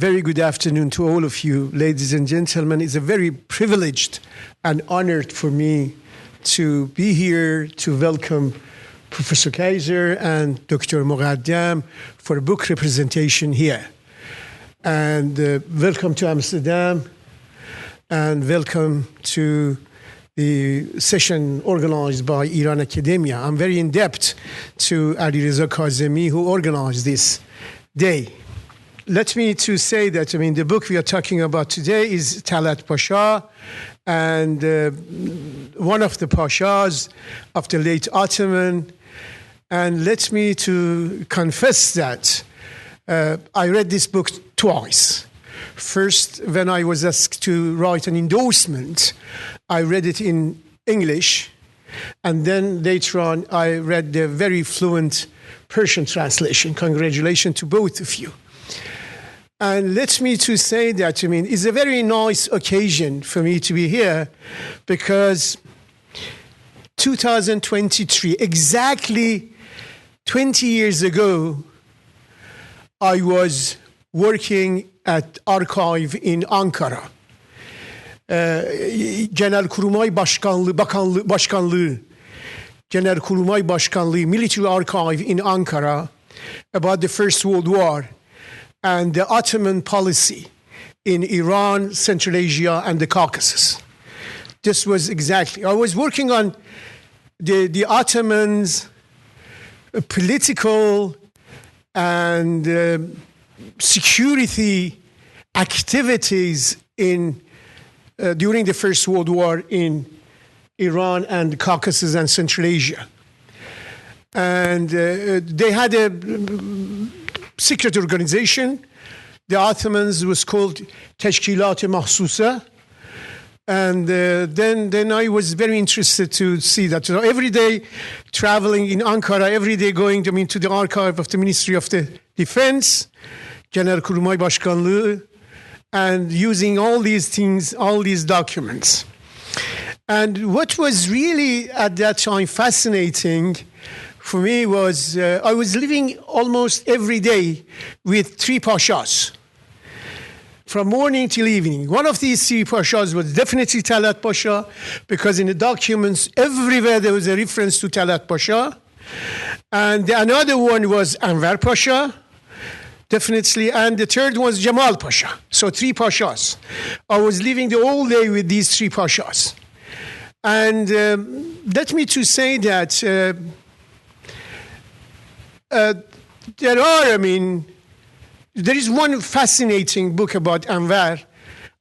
very good afternoon to all of you, ladies and gentlemen. It's a very privileged and honored for me to be here to welcome Professor Kaiser and Dr. Maqdam for a book representation here. And welcome to Amsterdam, and welcome to the session organized by Iran Akademia. I'm very indebted to Alireza Kazemi, who organized this day. Let me to say that, the book we are talking about today is طلعت Pashā, and one of the Pashas of the late Ottoman. And let me to confess that I read this book twice. First, when I was asked to write an endorsement, I read it in English, and then later on I read the very fluent Persian translation. Congratulations to both of you. And let me to say that, it's a very nice occasion for me to be here, because 2023, exactly 20 years ago, I was working at archive in Ankara. Genelkurmay Başkanlığı, military archive in Ankara, about the First World War and the Ottoman policy in Iran, Central Asia, and the Caucasus. This was exactly, I was working on the Ottomans' political and security activities during the First World War in Iran and the Caucasus and Central Asia. And they had a secret organization. The Ottomans was called Teşkilat-ı Mahsusa. And then I was very interested to see that. So every day traveling in Ankara, every day going to the archive of the Ministry of the Defense, Genelkurmay Başkanlığı, and using all these things, all these documents. And what was really at that time fascinating for me was I was living almost every day with three Pashas, from morning till evening. One of these three Pashas was definitely طلعت Pashā, because in the documents everywhere there was a reference to طلعت Pashā. And another one was Enver Pasha, definitely, and the third was Jamal Pasha. So three Pashas. I was living the whole day with these three Pashas. And let me to say that there is one fascinating book about Enver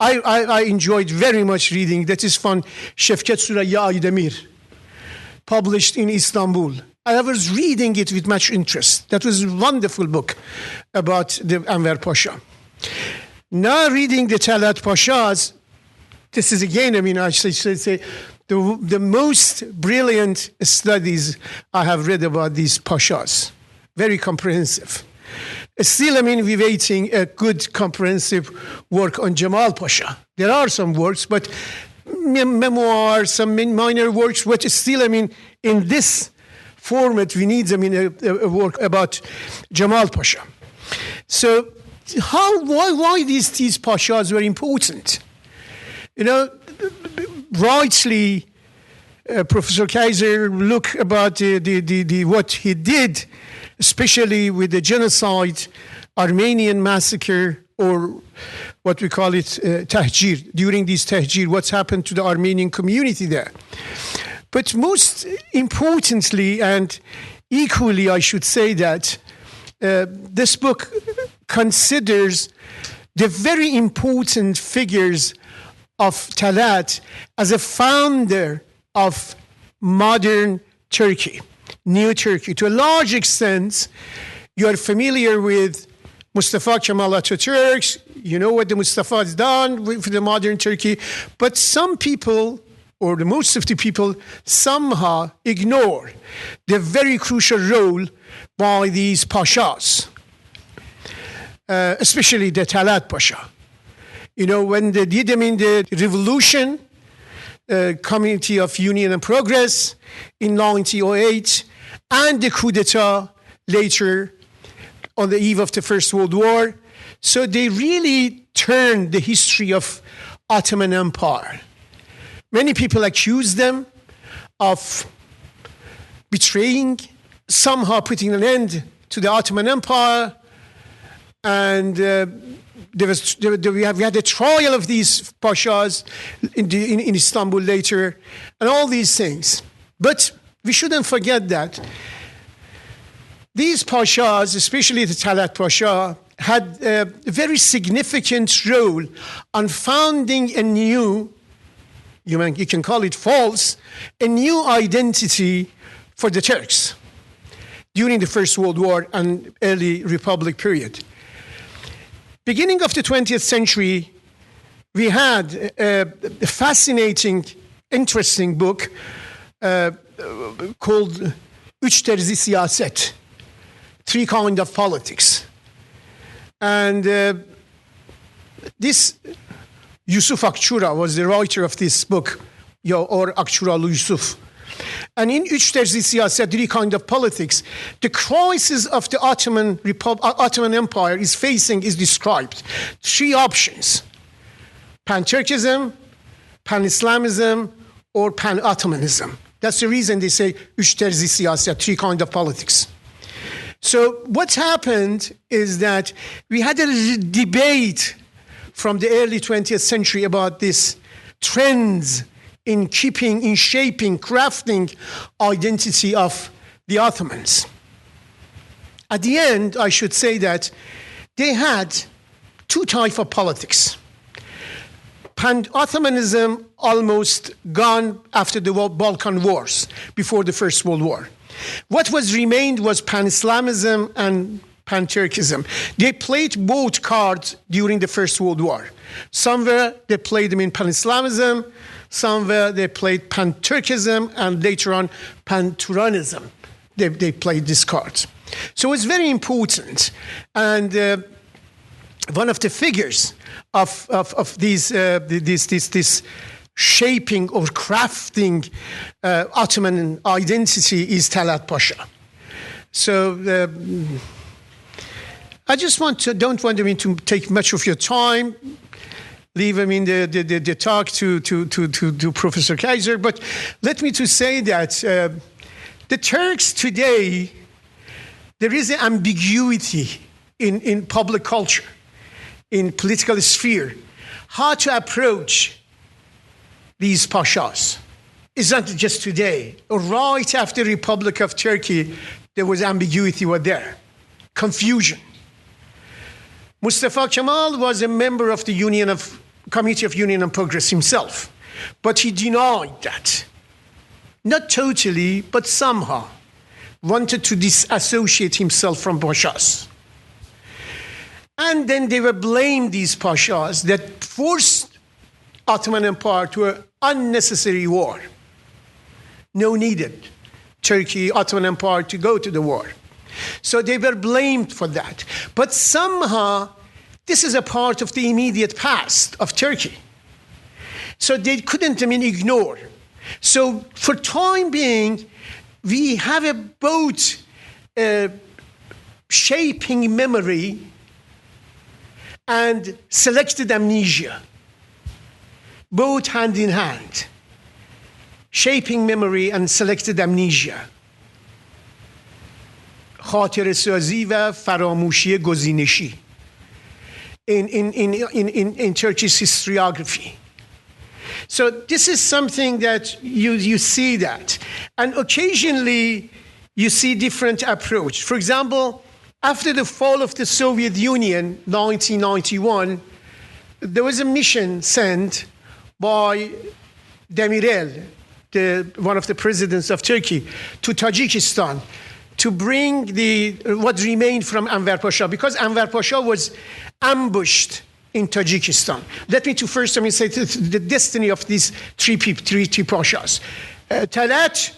I enjoyed very much reading. That is from Şevket Süreyya Aydemir, published in Istanbul. I was reading it with much interest. That was a wonderful book about the Enver Pasha. Now reading the طلعت Pashās, this is again, I should say, the most brilliant studies I have read about these Pashas. Very comprehensive. Still, we're waiting a good comprehensive work on Jamal Pasha. There are some works, but memoirs, some minor works, but still, in this format, we need, a work about Jamal Pasha. So, why these Pashas were important? Rightly, Professor Kaiser look about the what he did, especially with the genocide, Armenian massacre, or what we call it tahjir. During this tahjir, what's happened to the Armenian community there? But most importantly, and equally, I should say that this book considers the very important figures of طلعت as a founder of modern Turkey, New Turkey. To a large extent, you are familiar with Mustafa Kemal Atatürk. You know what the Mustafa has done for the modern Turkey. But some people, or the most of the people, somehow ignore the very crucial role by these Pashas, especially the طلعت Pasha. When they did them in the revolution, Committee of Union and Progress in 1908, and the coup d'etat later on the eve of the First World War, So they really turned the history of Ottoman Empire. Many people accuse them of betraying, somehow putting an end to the Ottoman Empire. And we had a trial of these pashas in Istanbul later, and all these things. But we shouldn't forget that these pashas, especially the Tal'at Pasha, had a very significant role on founding a new, you can call it false, a new identity for the Turks during the First World War and early Republic period. Beginning of the 20th century, we had a fascinating, interesting book called Üç Terzi Siyaset, Three Kinds of Politics. And this Yusuf Akçura was the writer of this book, or Akçuralı Yusuf. And in Üç Terzi Siyaset, Three Kinds of Politics, the crisis of the Ottoman Empire is described. Three options: Pan-Turkism, Pan-Islamism, or Pan-Ottomanism. That's the reason they say Üç Terzi Siyaset, Three Kinds of Politics. So what happened is that we had a debate from the early 20th century about these trends in shaping, crafting identity of the Ottomans. At the end, I should say that they had two types of politics. Pan-Ottomanism almost gone after the Balkan Wars, before the First World War. What was remained was Pan-Islamism and Pan-Turkism. They played both cards during the First World War. Somewhere they played them in Pan-Islamism, somewhere they played Pan-Turkism, and later on Pan-Turanism. They played these cards. So it's very important. And one of the figures of this shaping or crafting Ottoman identity is Tal'at Pasha. So I just don't want to take much of your time. Leave the talk to Professor Kaiser. But let me to say that the Turks today, there is an ambiguity in public culture, in political sphere, how to approach these pashas. It's not just today. Right after the Republic of Turkey, there was ambiguity there, confusion. Mustafa Kemal was a member of the Committee of Union and Progress himself, but he denied that. Not totally, but somehow wanted to disassociate himself from pashas. And then they were blamed, these pashas, that forced Ottoman Empire to an unnecessary war. No needed Turkey, Ottoman Empire to go to the war. So they were blamed for that. But somehow, this is a part of the immediate past of Turkey. So they couldn't ignore. So for time being, we have both shaping memory and selected amnesia, both hand in hand. Shaping memory and selected amnesia. خاطره سازی و فراموشی گزینشی in Turkish historiography. So this is something that you see that. And occasionally you see different approach. For example, after the fall of the Soviet Union, 1991, there was a mission sent by Demirel, one of the presidents of Turkey, to Tajikistan to bring what remained from Enver Pasha, because Enver Pasha was ambushed in Tajikistan. Let me first say the destiny of these three pashas. Talat,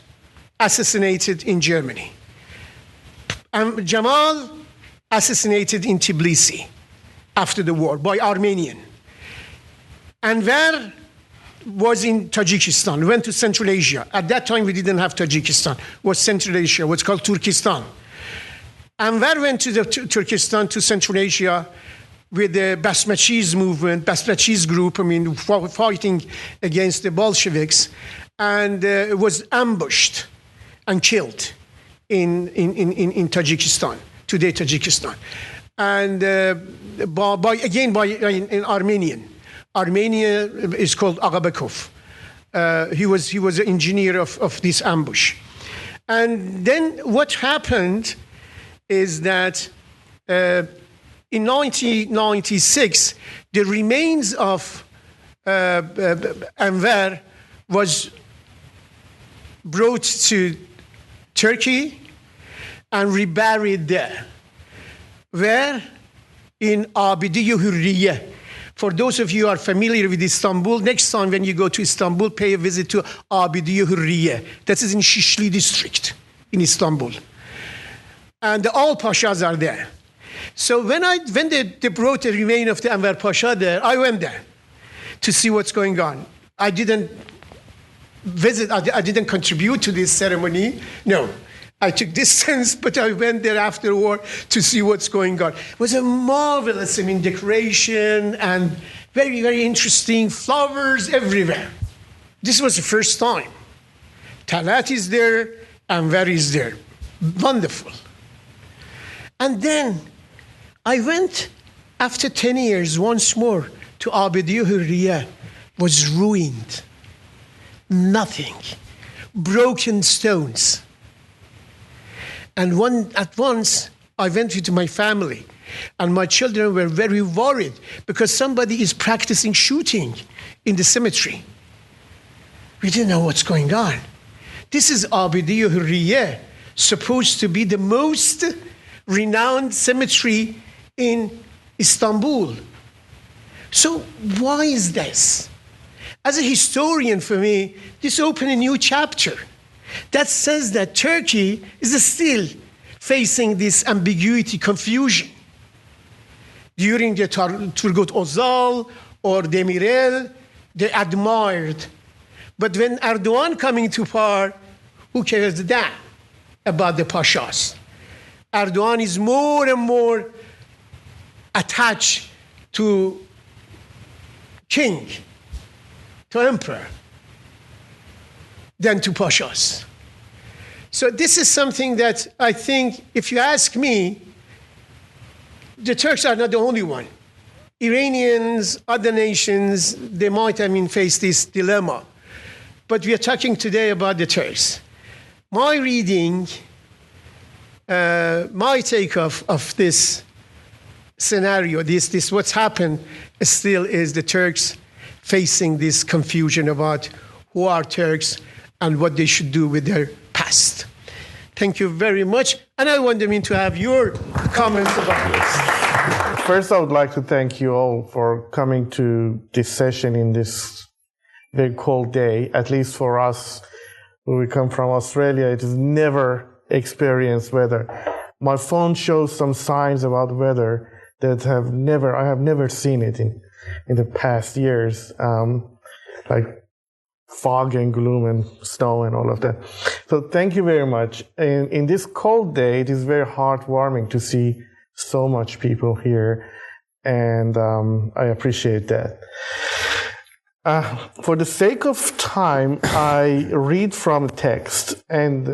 assassinated in Germany. Jamal, assassinated in Tbilisi after the war by Armenian. Enver was in Tajikistan, went to Central Asia. At that time, we didn't have Tajikistan. It was Central Asia, what's called Turkestan. Enver went to Turkestan, to Central Asia, with the Basmachis movement, Basmachis group, fighting against the Bolsheviks, and was ambushed and killed in Tajikistan, today Tajikistan, and in Armenian. Armenia is called Agabekov. He was an engineer of this ambush. And then what happened is that in 1996, the remains of Enver was brought to Turkey and reburied there. Where? In Abidi Hurriye. For those of you who are familiar with Istanbul, next time when you go to Istanbul, pay a visit to Abidi Hurriye. That is in Shishli district in Istanbul. And all Pashas are there. So when they brought the remain of the Enver Pasha there, I went there to see what's going on. I didn't visit, I didn't contribute to this ceremony. No, I took distance, but I went there afterward to see what's going on. It was a marvelous, decoration and very, very interesting flowers everywhere. This was the first time. Talat is there, Enver is there. Wonderful. And then I went after 10 years once more to Abidi Hurriye. Was ruined. Nothing. Broken stones. And at once, I went with my family, and my children were very worried because somebody is practicing shooting in the cemetery. We didn't know what's going on. This is Abidi Hurriye, supposed to be the most renowned cemetery in Istanbul. So why is this? As a historian, for me, this opened a new chapter that says that Turkey is still facing this ambiguity, confusion. During the Turgut Özal or Demirel, they admired. But when Erdogan coming to power, who cares then about the Pashas? Erdogan is more and more attached to king, to emperor, than to Pashas. So this is something that I think, if you ask me, the Turks are not the only one. Iranians, other nations, they might, face this dilemma. But we are talking today about the Turks. My reading, my take of this scenario, this what's happened, still is the Turks facing this confusion about who are Turks and what they should do with their past. Thank you very much. And I want them to have your comments about this. First, I would like to thank you all for coming to this session in this very cold day. At least for us, when we come from Australia, it is never experienced weather. My phone shows some signs about weather that I have never seen it in the past years, like fog and gloom and snow and all of that. So thank you very much. And in this cold day, it is very heartwarming to see so much people here, and I appreciate that. For the sake of time, I read from text, and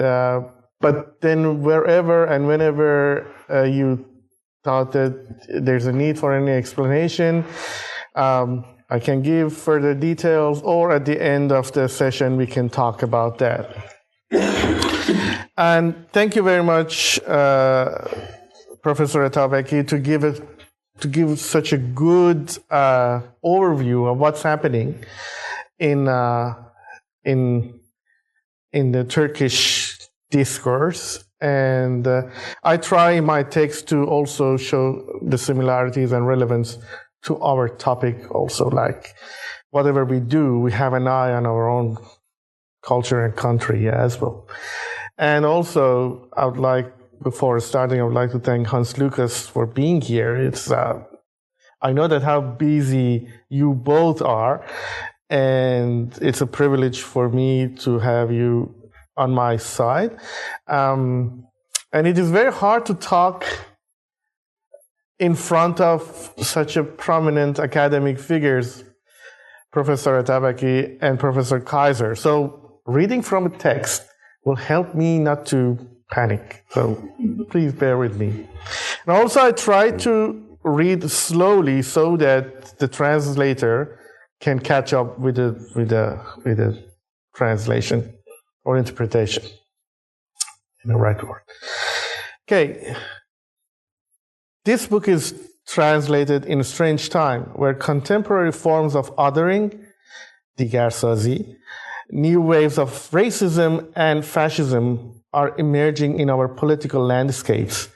but then wherever and whenever you thought that there's a need for any explanation, I can give further details, or at the end of the session, we can talk about that. And thank you very much, Professor Atabeki, to give such a good overview of what's happening in the Turkish discourse. And I try in my text to also show the similarities and relevance to our topic also. Like whatever we do, we have an eye on our own culture and country as well. And also, before starting, I would like to thank Hans Lucas for being here. It's I know that how busy you both are, and it's a privilege for me to have you on my side. And it is very hard to talk in front of such a prominent academic figures, Professor Atabaki and Professor Kaiser. So reading from a text will help me not to panic. So please bear with me. And also I try to read slowly so that the translator can catch up with the translation or interpretation in the right word. Okay. This book is translated in a strange time where contemporary forms of othering, digarsazi, new waves of racism and fascism are emerging in our political landscapes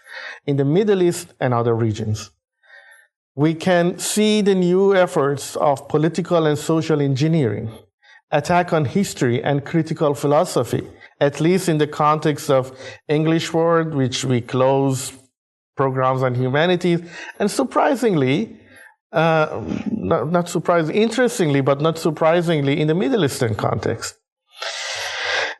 in the Middle East and other regions. We can see the new efforts of political and social engineering, attack on history and critical philosophy, at least in the context of English Word, which we close programs on humanities, and surprisingly, interestingly, but not surprisingly, in the Middle Eastern context.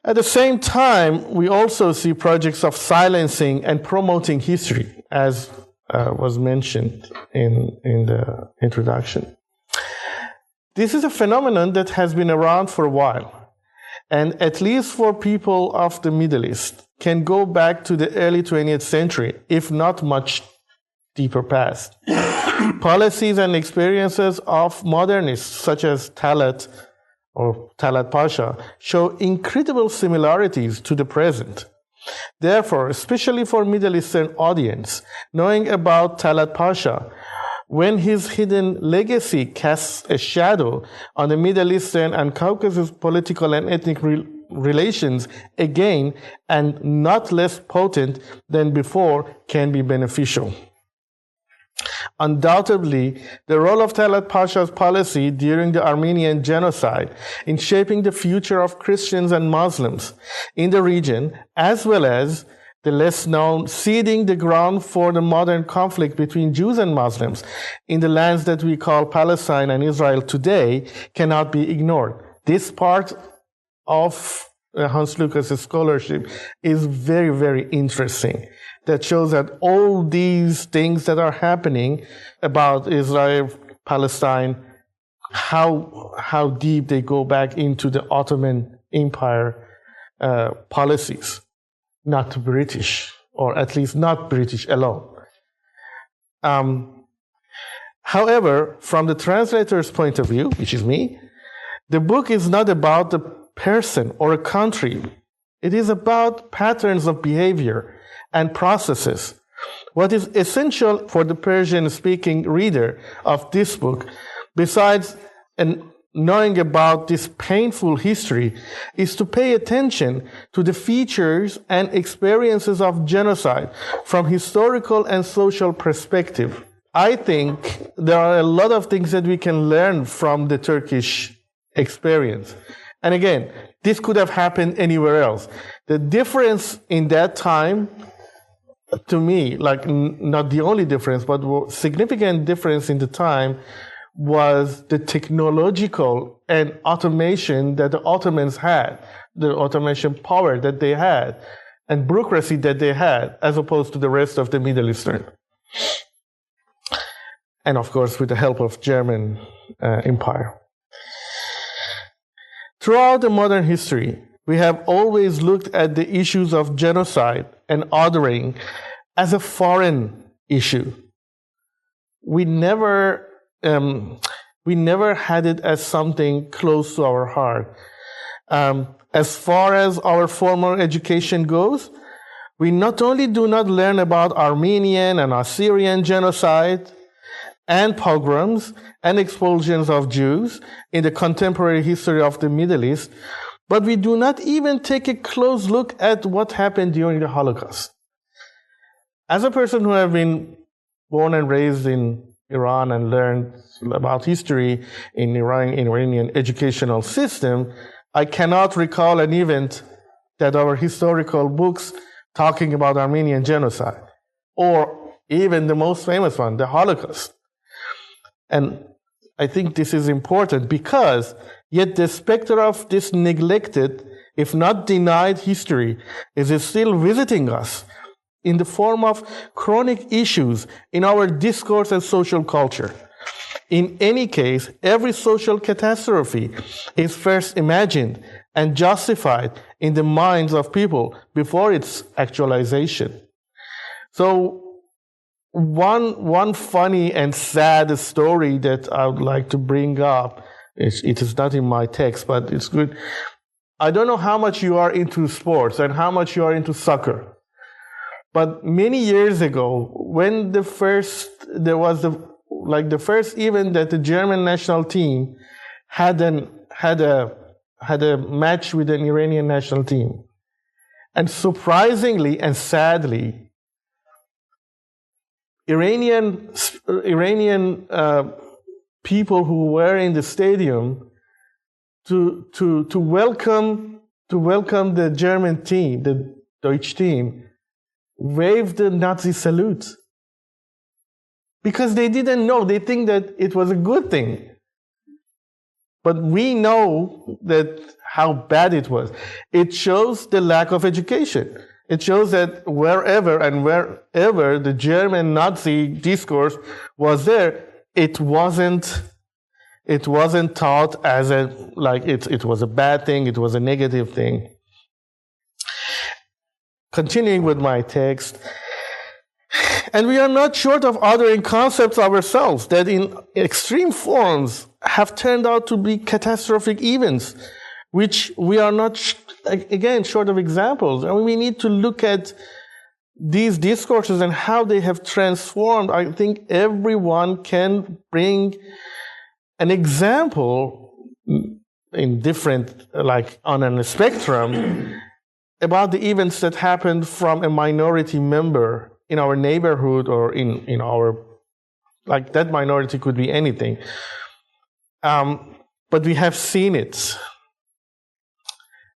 At the same time, we also see projects of silencing and promoting history, as was mentioned in the introduction. This is a phenomenon that has been around for a while, and at least for people of the Middle East, can go back to the early 20th century, if not much deeper past. Policies and experiences of modernists, such as طلعت or طلعت Pásha, show incredible similarities to the present. Therefore, especially for Middle Eastern audience, knowing about طلعت Pásha, when his hidden legacy casts a shadow on the Middle Eastern and Caucasus political and ethnic relations again, and not less potent than before, can be beneficial. Undoubtedly, the role of طلعت Pásha's policy during the Armenian genocide in shaping the future of Christians and Muslims in the region, as well as the less known seeding the ground for the modern conflict between Jews and Muslims in the lands that we call Palestine and Israel today, cannot be ignored. This part of Hans Lucas' scholarship is very, very interesting. That shows that all these things that are happening about Israel, Palestine, how deep they go back into the Ottoman Empire policies, not British, or at least not British alone. However, from the translator's point of view, which is me, the book is not about the person or a country. It is about patterns of behavior and processes. What is essential for the Persian-speaking reader of this book, besides knowing about this painful history, is to pay attention to the features and experiences of genocide from historical and social perspective. I think there are a lot of things that we can learn from the Turkish experience. And again, this could have happened anywhere else. The difference in that time, to me, like not the only difference, but significant difference in the time, was the technological and automation that the Ottomans had, the automation power that they had, and bureaucracy that they had, as opposed to the rest of the Middle Eastern. And of course, with the help of German Empire. Throughout the modern history, we have always looked at the issues of genocide and othering as a foreign issue. We never had it as something close to our heart. As far as our formal education goes, we not only do not learn about Armenian and Assyrian genocide and pogroms and expulsions of Jews in the contemporary history of the Middle East, but we do not even take a close look at what happened during the Holocaust. As a person who have been born and raised in Iran and learned about history in Iranian educational system, I cannot recall an event that our historical books talking about Armenian genocide, or even the most famous one, the Holocaust. And I think this is important because yet the specter of this neglected, if not denied history, is still visiting us in the form of chronic issues in our discourse and social culture. In any case, every social catastrophe is first imagined and justified in the minds of people before its actualization. So one funny and sad story that I would like to bring up, it is not in my text, but it's good. I don't know how much you are into sports and how much you are into soccer. But many years ago, when there was the first event that the German national team had a match with an Iranian national team. And surprisingly and sadly, Iranian people who were in the stadium to welcome the German team, the Deutsch team, waved the Nazi salute. Because they didn't know, they think that it was a good thing. But we know that how bad it was. It shows the lack of education. It shows that wherever the German Nazi discourse was there, it wasn't taught as it was a bad thing, it was a negative thing. Continuing with my text, and we are not short of othering concepts ourselves that in extreme forms have turned out to be catastrophic events, which we are not, again, short of examples. And we need to look at these discourses and how they have transformed. I think everyone can bring an example in different, on a spectrum, about the events that happened from a minority member in our neighborhood or in our, that minority could be anything. But we have seen it.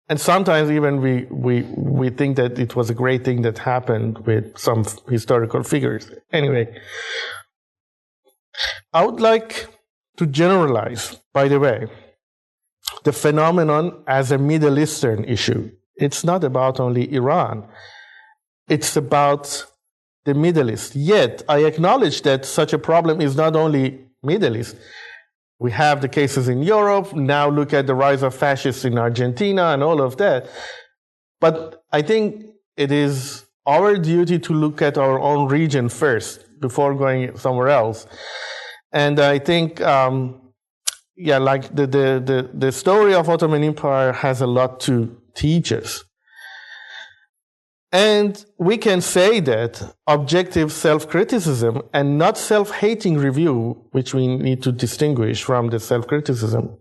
And sometimes even we think that it was a great thing that happened with some historical figures. Anyway, I would like to generalize, by the way, the phenomenon as a Middle Eastern issue. It's not about only Iran. It's about the Middle East. Yet, I acknowledge that such a problem is not only Middle East. We have the cases in Europe. Now look at the rise of fascists in Argentina and all of that. But I think it is our duty to look at our own region first before going somewhere else. And I think, the story of Ottoman Empire has a lot to teach us. And we can say that objective self-criticism and not self-hating review, which we need to distinguish from the self-criticism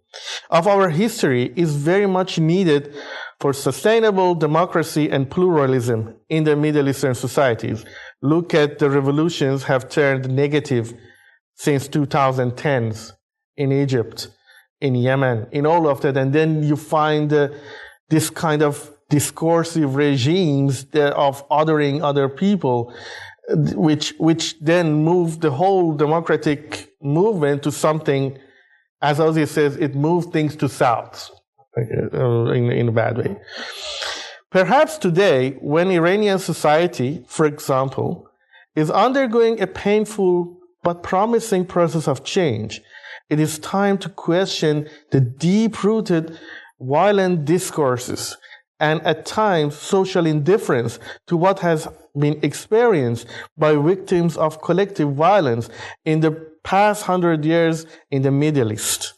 of our history, is very much needed for sustainable democracy and pluralism in the Middle Eastern societies. Look at the revolutions have turned negative since 2010s in Egypt, in Yemen, in all of that. And then you find this kind of discursive regimes of othering other people, which then move the whole democratic movement to something, as Ozzy says, it moved things to south in a bad way. Perhaps today, when Iranian society, for example, is undergoing a painful but promising process of change, it is time to question the deep-rooted violent discourses and at times social indifference to what has been experienced by victims of collective violence in the past 100 years in the Middle East.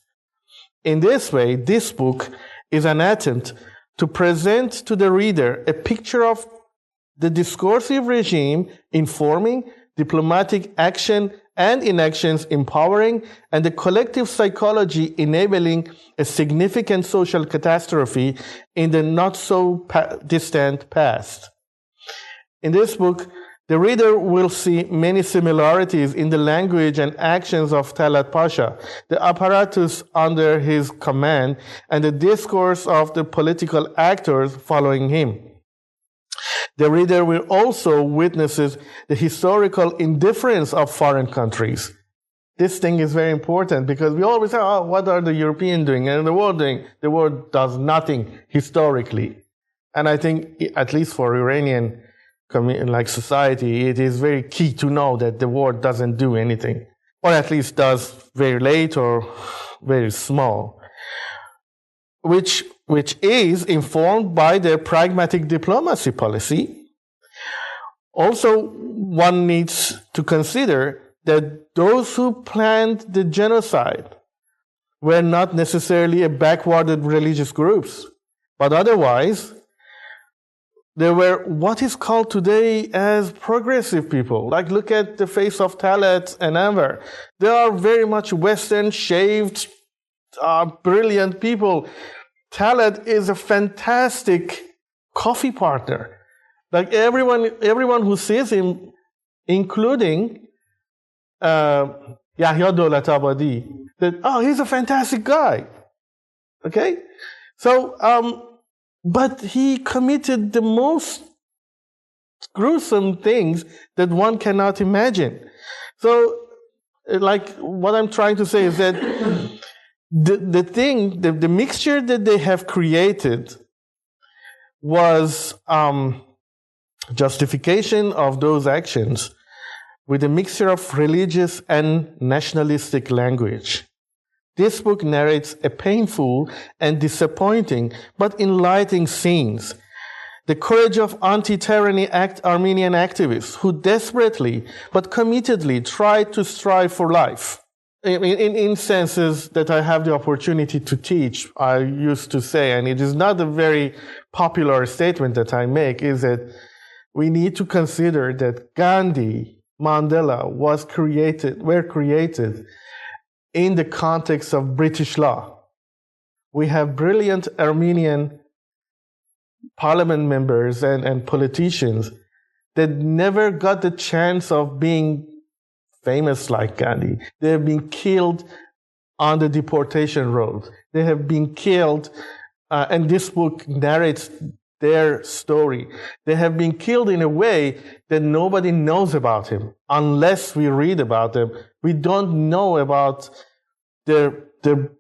In this way, this book is an attempt to present to the reader a picture of the discursive regime informing, diplomatic action and inactions empowering, and the collective psychology enabling a significant social catastrophe in the not-so-distant past. In this book, the reader will see many similarities in the language and actions of طلعت Pasha, the apparatus under his command, and the discourse of the political actors following him. The reader will also witness the historical indifference of foreign countries. This thing is very important because we always say, what are the Europeans doing and the world doing? The world does nothing historically. And I think, at least for Iranian like society, it is very key to know that the world doesn't do anything, or at least does very late or very small, which is informed by their pragmatic diplomacy policy. Also, one needs to consider that those who planned the genocide were not necessarily a backwarded religious groups, but otherwise they were what is called today as progressive people. Like, look at the face of طلعت and Amir. They are very much Western, shaved, brilliant people. طلعت is a fantastic coffee partner. Like, everyone who sees him, including Yahya Dawlatabadi, that, oh, he's a fantastic guy. Okay? So, but he committed the most gruesome things that one cannot imagine. So, like, what I'm trying to say is that the mixture that they have created was justification of those actions with a mixture of religious and nationalistic language. This book narrates a painful and disappointing but enlightening scenes. The courage of anti-tyranny Armenian activists who desperately but committedly tried to strive for life. In instances that I have the opportunity to teach, I used to say, and it is not a very popular statement that I make, is that we need to consider that Gandhi, Mandela were created in the context of British law. We have brilliant Armenian parliament members and politicians that never got the chance of being famous like Gandhi. They have been killed on the deportation road. They have been killed, and this book narrates their story. They have been killed in a way that nobody knows about him unless we read about them. We don't know about their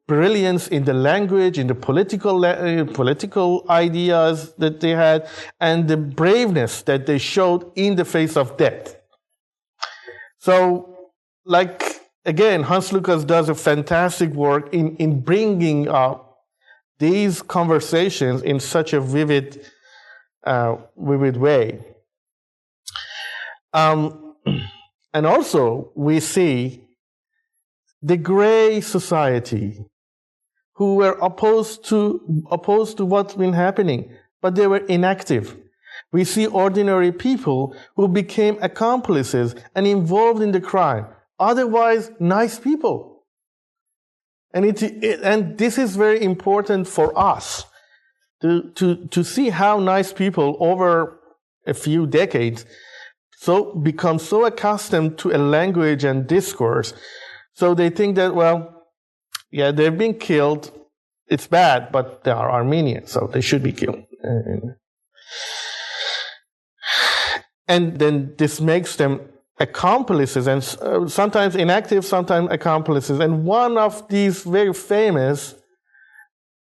brilliance in the language, in the political ideas that they had, and the braveness that they showed in the face of death. So, like, again, Hans Lukas does a fantastic work in bringing up these conversations in such a vivid way. And also, we see the gray society who were opposed to what's been happening, but they were inactive. We see ordinary people who became accomplices and involved in the crime, otherwise nice people. And this is very important for us to see how nice people over a few decades become so accustomed to a language and discourse, so they think that, well, yeah, they've been killed, it's bad, but they are Armenians, so they should be killed. And then this makes them accomplices, and sometimes inactive, sometimes accomplices. And one of these very famous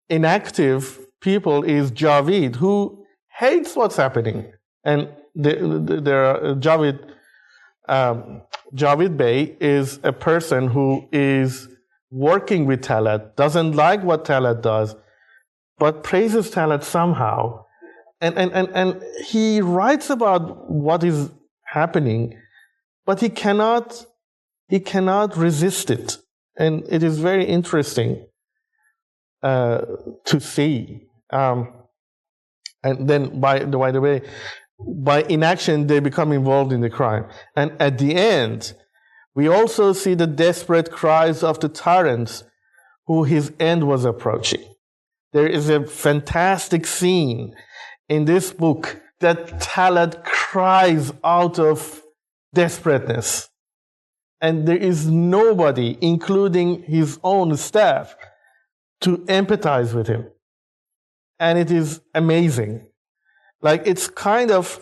inactive people is Javid, who hates what's happening. And Javid Bey is a person who is working with طلعت, doesn't like what طلعت does, but praises طلعت somehow. And he writes about what is happening, but he cannot resist it. And it is very interesting to see. And then, by the way, by inaction, they become involved in the crime. And at the end, we also see the desperate cries of the tyrants who his end was approaching. There is a fantastic scene in this book that طلعت cries out of desperateness. And there is nobody, including his own staff, to empathize with him. And it is amazing. Like, it's kind of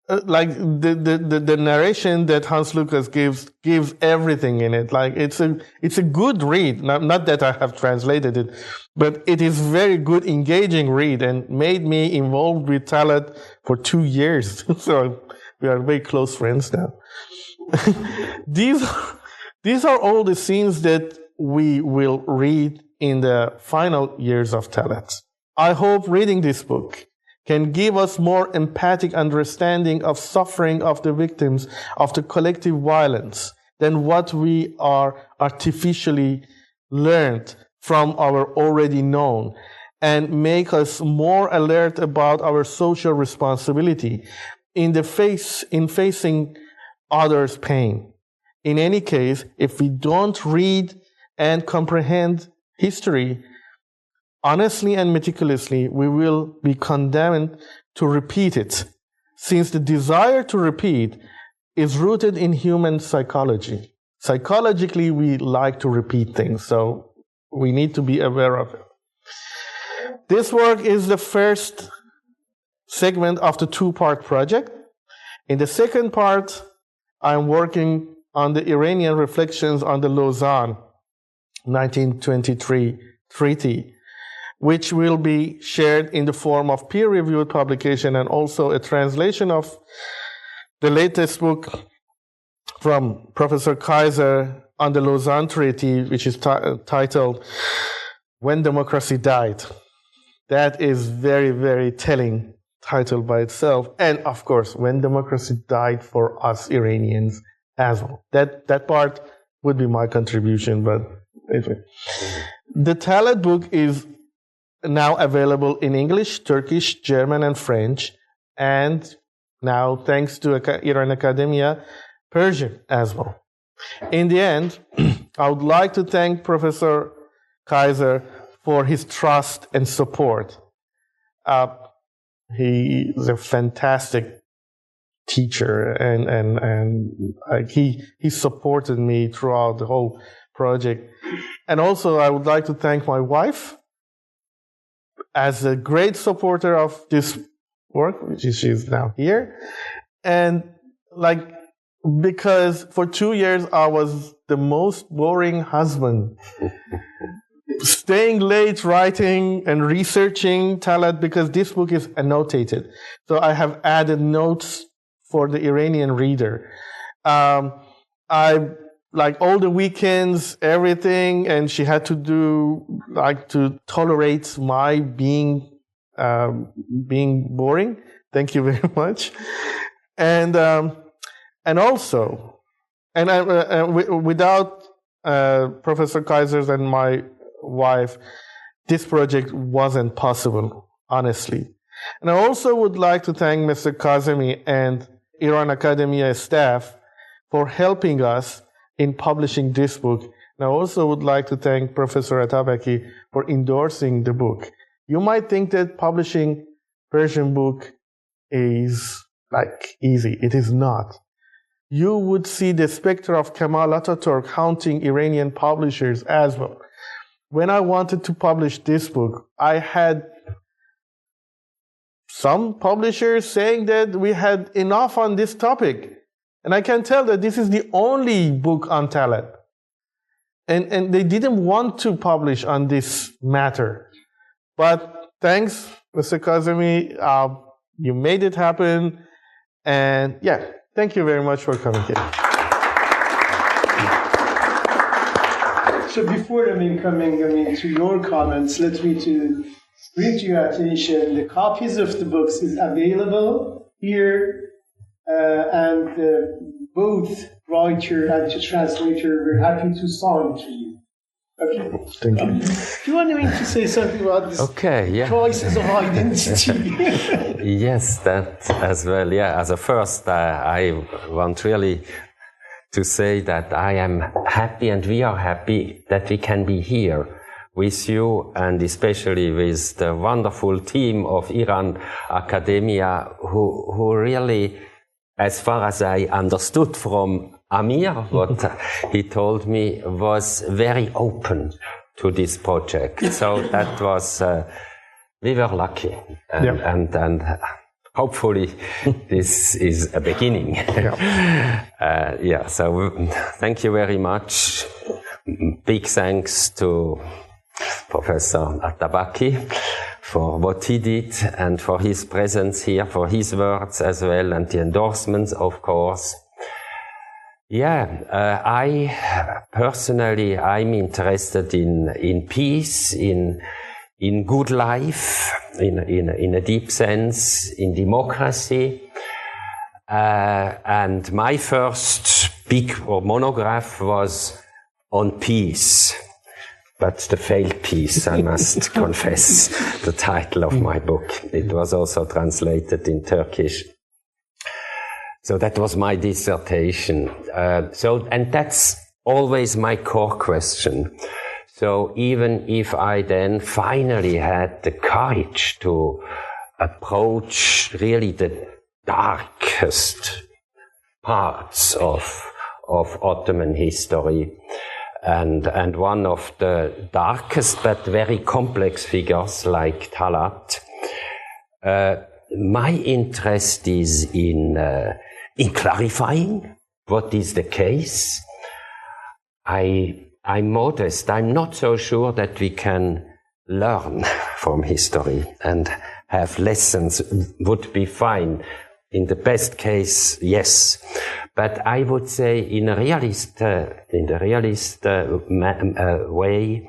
like the narration that Hans Lukas gives everything in it. Like it's a good read. Not that I have translated it, but it is very good, engaging read, and made me involved with Talchat for 2 years. So we are very close friends now. These are all the scenes that we will read in the final years of Talchat. I hope reading this book can give us more empathic understanding of suffering of the victims of the collective violence than what we are artificially learned from our already known, and make us more alert about our social responsibility in facing others' pain. In any case, if we don't read and comprehend history honestly and meticulously, we will be condemned to repeat it, since the desire to repeat is rooted in human psychology. Psychologically, we like to repeat things, so we need to be aware of it. This work is the first segment of the two-part project. In the second part, I'm working on the Iranian reflections on the Lausanne 1923 treaty, which will be shared in the form of peer-reviewed publication and also a translation of the latest book from Professor Kaiser on the Lausanne Treaty, which is titled When Democracy Died. That is very, very telling title by itself. And of course, When Democracy Died for Us Iranians as well. That part would be my contribution, but anyway. The Talchat book is now available in English, Turkish, German, and French, and now, thanks to Iran Akademia, Persian as well. In the end, I would like to thank Professor Kaiser for his trust and support. He is a fantastic teacher, and he supported me throughout the whole project. And also, I would like to thank my wife as a great supporter of this work, which she's now here. And because for 2 years I was the most boring husband, staying late writing and researching Talchat, because this book is annotated. So I have added notes for the Iranian reader. I all the weekends, everything, and she had to do to tolerate my being boring. Thank you very much. And also, without Professor Kaiser's and my wife, this project wasn't possible, honestly. And I also would like to thank Mr. Kazemi and Iran Akademia staff for helping us in publishing this book. And I also would like to thank Professor Atabaki for endorsing the book. You might think that publishing Persian book is easy. It is not. You would see the specter of Kemal Ataturk haunting Iranian publishers as well. When I wanted to publish this book, I had some publishers saying that we had enough on this topic. And I can tell that this is the only book on Talchat. And they didn't want to publish on this matter. But thanks, Mr. Kazemi, you made it happen. And yeah, thank you very much for coming here. So before coming to your comments, let me to bring to your attention the copies of the books is available here. And both writer and translator were happy to sign to you. Okay. Thank you. Do you want to say something about this crisis of identity? Yes, that as well. Yeah, as a first, I want really to say that I am happy and we are happy that we can be here with you, and especially with the wonderful team of Iran Akademia who really, as far as I understood from Amir, what he told me, was very open to this project. So that was, we were lucky. And hopefully this is a beginning. So thank you very much. Big thanks to Professor Atabaki for what he did and for his presence here, for his words as well, and the endorsements, of course. I personally, I'm interested in peace, in good life, in a deep sense, in democracy. And my first big monograph was on peace, but the failed peace, I must confess, the title of my book. It was also translated in Turkish. So that was my dissertation. And that's always my core question. So even if I then finally had the courage to approach really the darkest parts of Ottoman history, and one of the darkest but very complex figures like طلعت, my interest is in clarifying what is the case. I'm modest. I'm not so sure that we can learn from history and have lessons would be fine. In the best case, yes. But I would say in the realist way,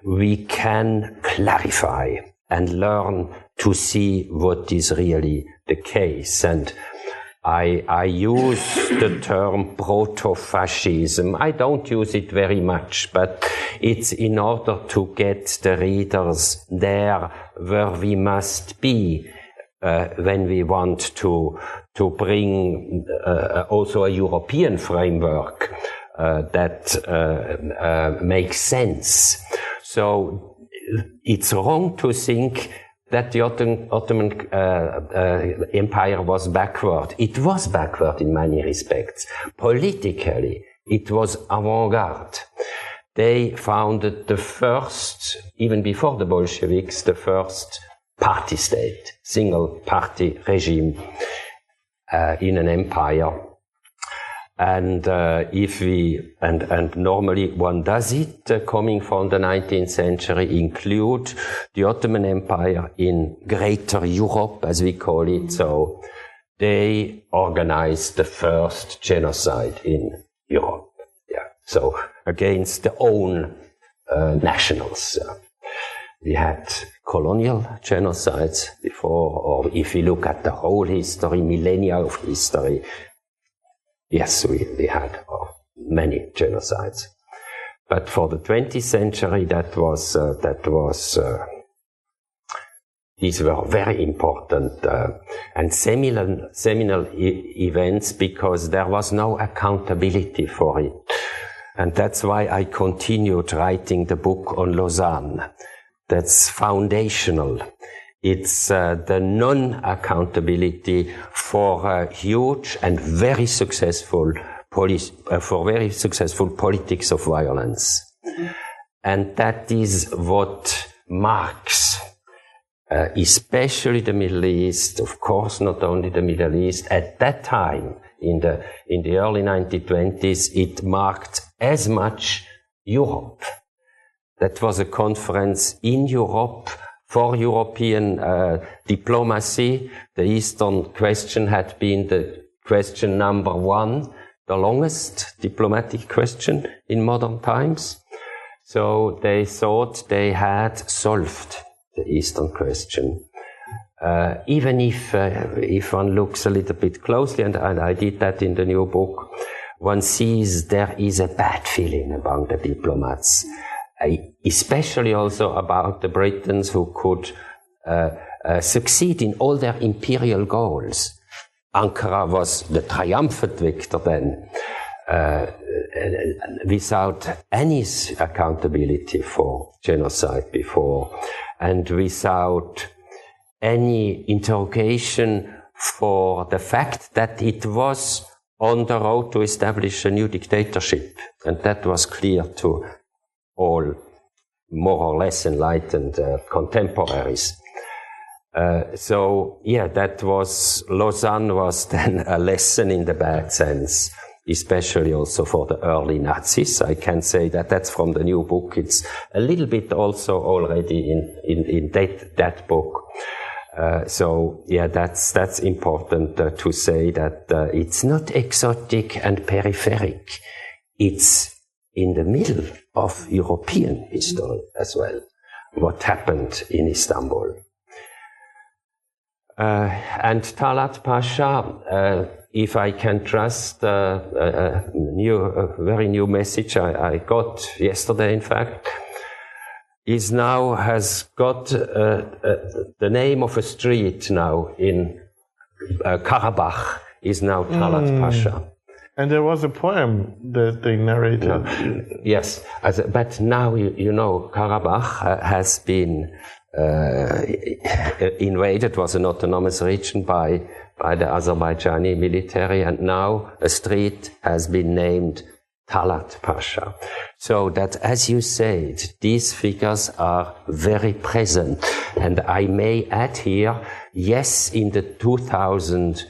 we can clarify and learn to see what is really the case. And I use the term proto-fascism. I don't use it very much, but it's in order to get the readers there where we must be when we want to bring also a European framework that makes sense. So it's wrong to think that the Ottoman Empire was backward. It was backward in many respects. Politically, it was avant-garde. They founded the first, even before the Bolsheviks, the first party state, single party regime in an empire. And and normally one does it, coming from the 19th century, include the Ottoman Empire in Greater Europe, as we call it. So they organized the first genocide in Europe. So against their own nationals. We had colonial genocides before, or if we look at the whole history, millennia of history, yes, we had many genocides. But for the 20th century, these were very important and seminal events because there was no accountability for it. And that's why I continued writing the book on Lausanne. That's foundational. It's the non-accountability for huge and very successful politics of violence. Mm-hmm. And that is what marks especially the Middle East, of course not only the Middle East, at that time in the early 1920s, it marked as much Europe. That was a conference in Europe for European diplomacy. The Eastern question had been the question number one, the longest diplomatic question in modern times. So they thought they had solved the Eastern question. Even if one looks a little bit closely, and I did that in the new book, one sees there is a bad feeling among the diplomats. Especially also about the Britons who could succeed in all their imperial goals. Ankara was the triumphant victor then, without any accountability for genocide before, and without any interrogation for the fact that it was on the road to establish a new dictatorship. And that was clear to all more or less enlightened contemporaries. So yeah, Lausanne was then a lesson in the bad sense, especially also for the early Nazis. I can say that that's from the new book. It's a little bit also already in that book. So yeah, that's important to say that it's not exotic and peripheric. It's in the middle of European history as well, what happened in Istanbul. And Talat Pasha, if I can trust a very new message I got yesterday, in fact, has got the name of a street now in Karabakh is now Talat Pasha. And there was a poem that they narrated. No, yes, but now you know Karabakh has been invaded, was an autonomous region by the Azerbaijani military, and now a street has been named Talat Pasha. So that, as you said, these figures are very present. And I may add here, yes, in the 2000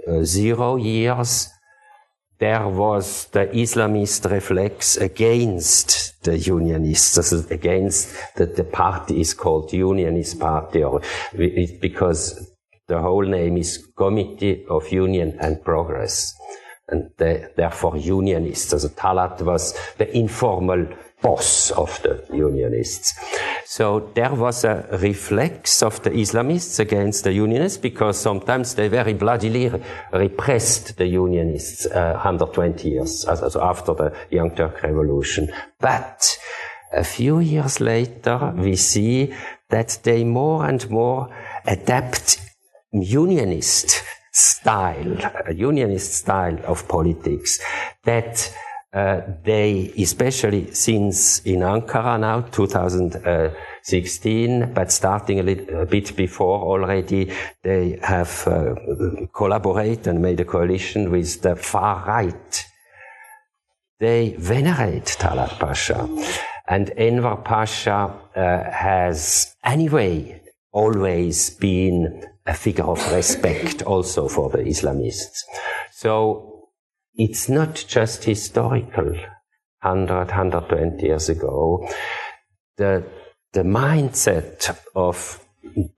years, there was the Islamist reflex against the Unionists, against the party is called Unionist Party, because the whole name is Committee of Union and Progress, and therefore Unionists. So Talat was the informal boss of the Unionists. So there was a reflex of the Islamists against the Unionists, because sometimes they very bloodily repressed the Unionists 120 years after the Young Turk Revolution. But a few years later, we see that they more and more adapt unionist style of politics, that they, especially since in Ankara now, 2016, but starting a bit before already, they have collaborated and made a coalition with the far right. They venerate Talat Pasha. And Enver Pasha has anyway always been a figure of respect also for the Islamists. So it's not just historical, 120 years ago. The mindset of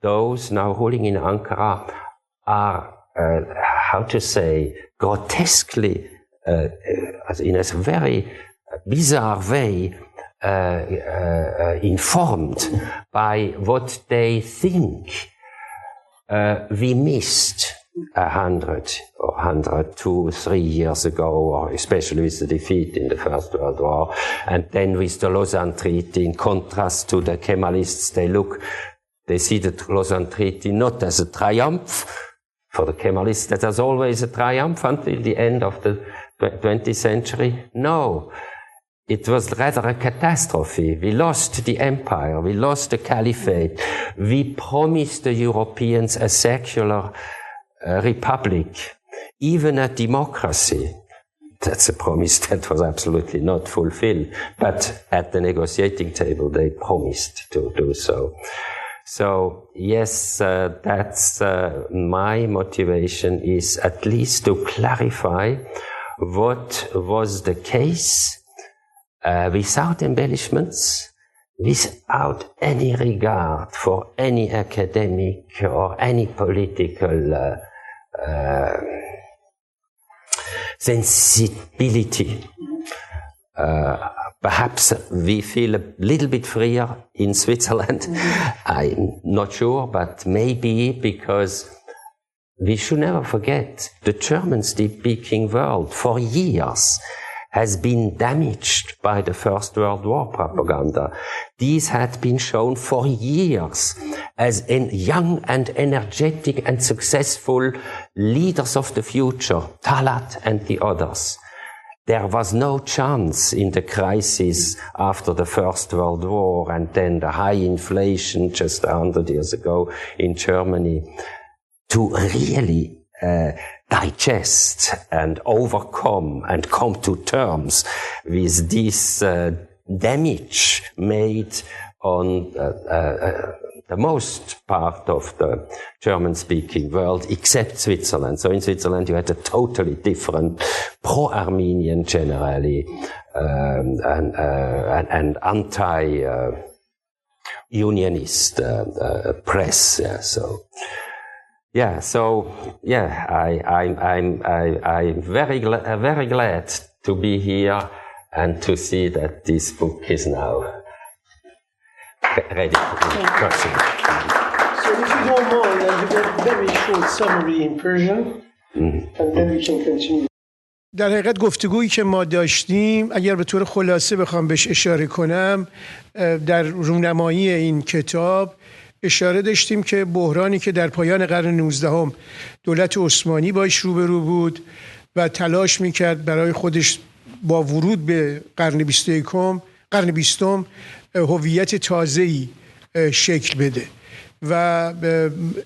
those now ruling in Ankara are, grotesquely, in a very bizarre way, informed by what they think we missed 102, 3 years ago, or especially with the defeat in the First World War, and then with the Lausanne Treaty. In contrast to the Kemalists, they see the Lausanne Treaty not as a triumph. For the Kemalists, that was always a triumph until the end of the 20th century. No. It was rather a catastrophe. We lost the empire. We lost the caliphate. We promised the Europeans a secular republic, even a democracy. That's a promise that was absolutely not fulfilled. But at the negotiating table, they promised to do so. So, yes, that's my motivation, is at least to clarify what was the case, without embellishments, without any regard for any academic or any political sensibility. Perhaps we feel a little bit freer in Switzerland. I'm not sure, but maybe because we should never forget the German-speaking world for years has been damaged by the First World War propaganda. These had been shown for years as young and energetic and successful leaders of the future, Talat and the others. There was no chance in the crisis after the First World War and then the high inflation just 100 years ago in Germany to really digest and overcome and come to terms with this damage made on the the most part of the German-speaking world, except Switzerland. So in Switzerland you had a totally different pro-Armenian generally, and anti-unionist press. I'm very glad to be here and to see that this book is now ready for discussion. So if you don't mind, I'll give a very short summary in Persian, and then we can continue. در حقیقت گفتگویی که ما داشتیم، اگر به طور خلاصه بخوام بهش اشاره کنم، در رونمایی این کتاب اشاره داشتیم که بحرانی که در پایان قرن 19 دولت عثمانی باش روبرو بود و تلاش میکرد برای خودش با ورود به قرن 20 هویت تازه‌ای شکل بده و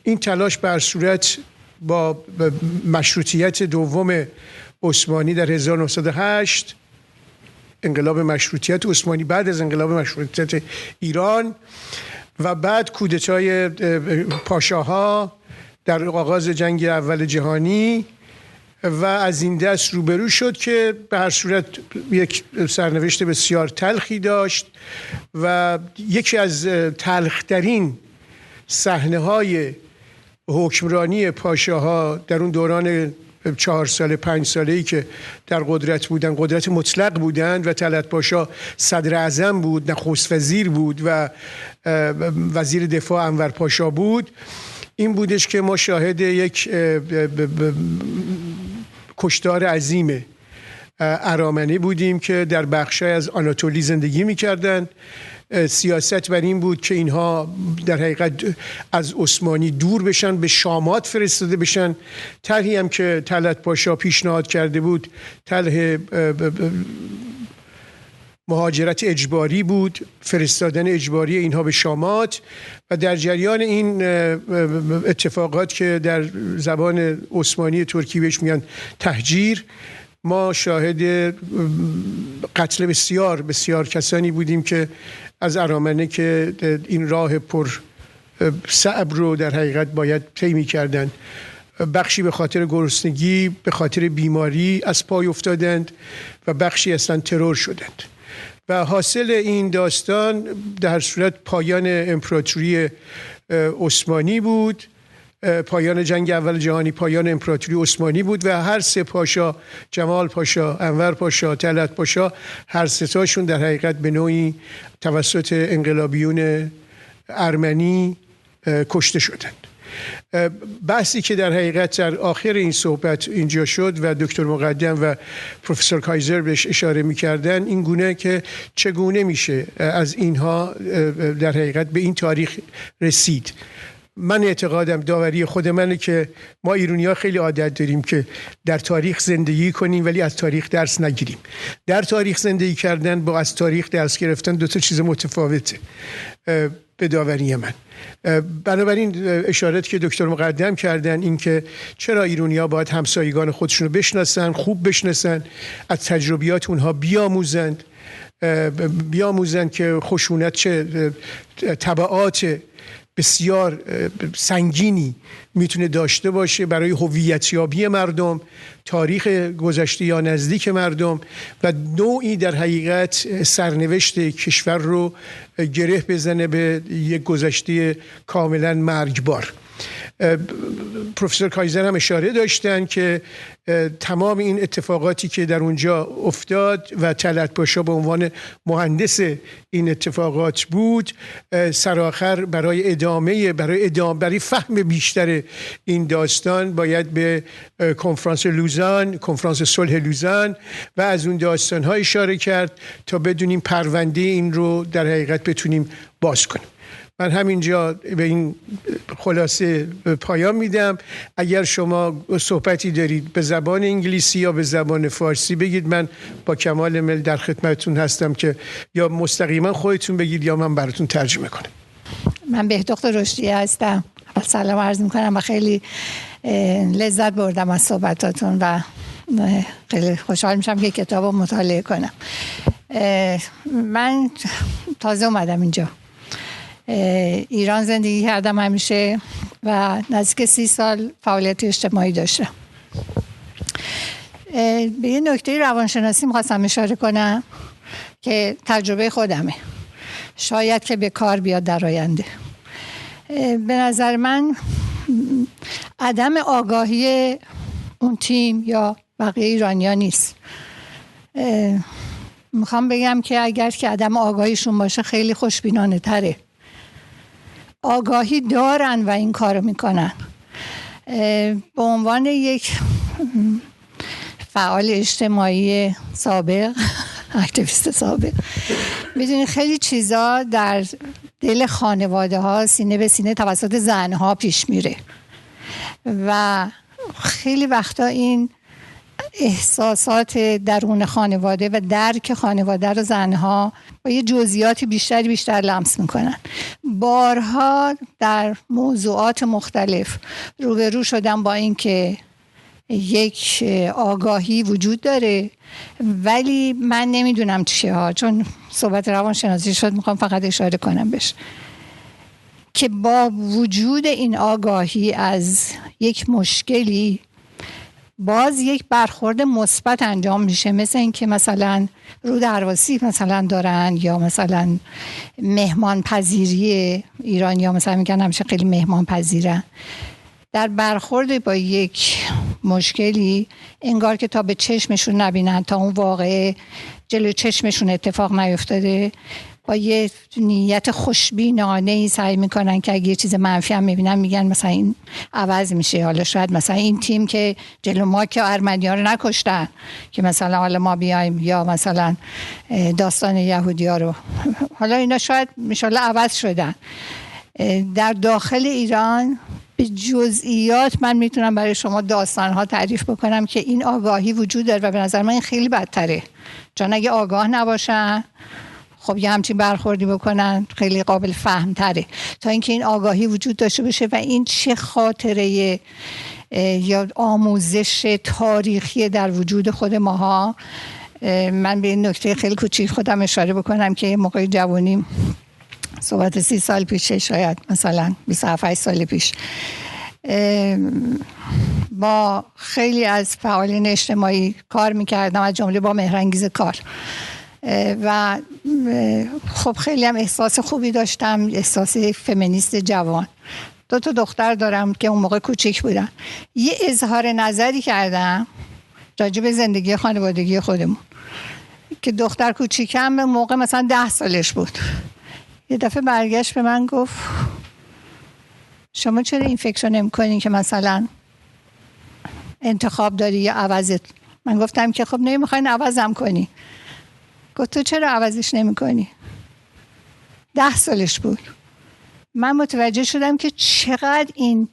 این تلاش بر صورت با مشروطیت دوم عثمانی در 1908، انقلاب مشروطیت عثمانی بعد از انقلاب مشروطیت ایران و بعد کودتای پاشاها در آغاز جنگ اول جهانی و از این دست روبرو شد که به هر صورت یک سرنوشت بسیار تلخی داشت و یکی از تلخترین صحنه‌های حکمرانی پاشاها در اون دوران 4 ساله 5 ساله‌ای که در قدرت بودن، قدرت مطلق بودند و طلعت پاشا صدر اعظم بود، نخست وزیر بود و وزیر دفاع انور پاشا بود، این بودش که ما شاهد یک کشتار عظیم ارامنه بودیم که در بخشای از آناتولی زندگی می‌کردند. سیاست بر این بود که اینها در حقیقت از عثمانی دور بشن، به شامات فرستاده بشن. طرحی هم که طلعت پاشا پیشنهاد کرده بود طرح مهاجرت اجباری بود، فرستادن اجباری اینها به شامات و در جریان این اتفاقات که در زبان عثمانی ترکی بهش میگن تهجیر، ما شاهد قتل بسیار بسیار کسانی بودیم که از ارامنه که این راه پر صعب رو در حقیقت باید طی می‌کردند. بخشی به خاطر گرسنگی، به خاطر بیماری از پای افتادند و بخشی اصلا ترور شدند. و حاصل این داستان در صورت پایان امپراتوری عثمانی بود، پایان جنگ اول جهانی، پایان امپراتوری عثمانی بود و هر سه پاشا، جمال پاشا، انور پاشا، طلعت پاشا، هر سه تاشون در حقیقت به نوعی توسط انقلابیون ارمنی کشته شدند. بحثی که در حقیقت در آخر این صحبت اینجا شد و دکتر مقدم و پروفسور کایزر بهش اشاره می‌کردن این گونه که چگونه میشه از اینها در حقیقت به این تاریخ رسید. من اعتقادم، داوری خود منه که ما ایرانی‌ها خیلی عادت داریم که در تاریخ زندگی کنیم ولی از تاریخ درس نگیریم. در تاریخ زندگی کردن با از تاریخ درس گرفتن دو تا چیز متفاوته به داوری من. بنابراین اشارات که دکتر مقدم کردن این که چرا ایرانی‌ها باید همسایگان خودشون رو بشناسن، خوب بشناسن، از تجربیات اونها بیاموزن که خشونت چه تبعات بسیار سنگینی میتونه داشته باشه برای هویتیابی مردم، تاریخ گذشته یا نزدیک مردم و نوعی در حقیقت سرنوشت کشور رو گره بزنه به یک گذشته کاملا مرگبار. پروفسور کایزر هم اشاره داشتن که تمام این اتفاقاتی که در اونجا افتاد و طلعت پاشا به عنوان مهندس این اتفاقات بود، سرآخر برای فهم بیشتر این داستان باید به کنفرانس صلح لوزان و از اون داستان‌ها اشاره کرد تا بدونیم پرونده این رو در حقیقت بتونیم باز کنیم. من همینجا به این خلاصه پایان میدم. اگر شما صحبتی دارید به زبان انگلیسی یا به زبان فارسی بگید، من با کمال میل در خدمتتون هستم که یا مستقیما خودتون بگید یا من براتون ترجمه کنم. من بهدختر رشدی هستم. سلام عرض میکنم و خیلی لذت بردم از صحبتاتون و خیلی خوشحال میشم که کتاب رو مطالعه کنم. من تازه اومدم اینجا ایران زندگی کردم همیشه و نزدیک 30 سال فعالیت اجتماعی داشتم. به یه نکته روانشناسی می‌خواستم اشاره کنم که تجربه خودمه، شاید که به کار بیاد در آینده. به نظر من عدم آگاهی اون تیم یا بقیه ایرانی‌ها نیست. میخوام بگم که اگر که عدم آگاهیشون باشه خیلی خوشبینانه تره. آگاهی دارن و این کارو میکنن. به عنوان یک فعال اجتماعی سابق، اکتیویست سابق، میدونید خیلی چیزا در دل خانواده ها سینه به سینه توسط زنها پیش میره و خیلی وقتا این احساسات درون خانواده و درک خانواده رو زنها با یه جزئیات بیشتر لمس میکنن. بارها در موضوعات مختلف روبرو شدم با این که یک آگاهی وجود داره ولی من نمیدونم چیه ها، چون صحبت روانشناسی شد میخوام فقط اشاره کنم بهش که با وجود این آگاهی از یک مشکلی باز یک برخورد مثبت انجام میشه، مثل این که مثلا رو درواسی مثلا دارن یا مثلا مهمان پذیری ایرانی‌ها مثلا میگن همیشه خیلی مهمان پذیرن. در برخورد با یک مشکلی انگار که تا به چشمشون نبینن، تا اون واقعه جلو چشمشون اتفاق نیفتاده، با یه نیت خوشبینانه‌ای سعی میکنن که اگه یه چیز منفی هم میبینن میگن مثلا این عوض میشه. حالا شاید مثلا این تیم که جلو ما که ارمنی‌ها رو نکشتن که مثلا حالا ما بیایم، یا مثلا داستان یهودی‌ها رو، حالا اینا شاید انشالله عوض شدن. در داخل ایران به جزئیات من میتونم برای شما داستان‌ها تعریف بکنم که این آگاهی وجود داره و به نظر من این خیلی بدتره، چون اگه آگاه نباشن خب یه همچین برخوردی بکنن خیلی قابل فهم تره تا اینکه این آگاهی وجود داشته باشه و این چه خاطره یا آموزش تاریخی در وجود خود ماها. من به این نکته خیلی کوچیک خودم اشاره بکنم که یه موقع جوانیم، صحبت 30 سال پیشه، شاید مثلا 27 سال پیش، با خیلی از فعالین اجتماعی کار میکردم، از جمله با مهرنگیز کار، و خب خیلی هم احساس خوبی داشتم، احساس فمینیست جوان. 2 دختر دارم که اون موقع کوچیک بودن. یه اظهار نظری کردم راجع به زندگی خانوادگی خودمون که دختر کوچیکم به موقع مثلا 10 سالش بود. یه دفعه برگشت به من گفت شما چرا این فکر رو نمی‌کنین که مثلا انتخاب داری یا عوضت؟ من گفتم که خب نمیخواین عوضم کنی. گفت تو چرا عوضش نمی کنی؟ 10 سالش بود. من متوجه شدم که چقدر این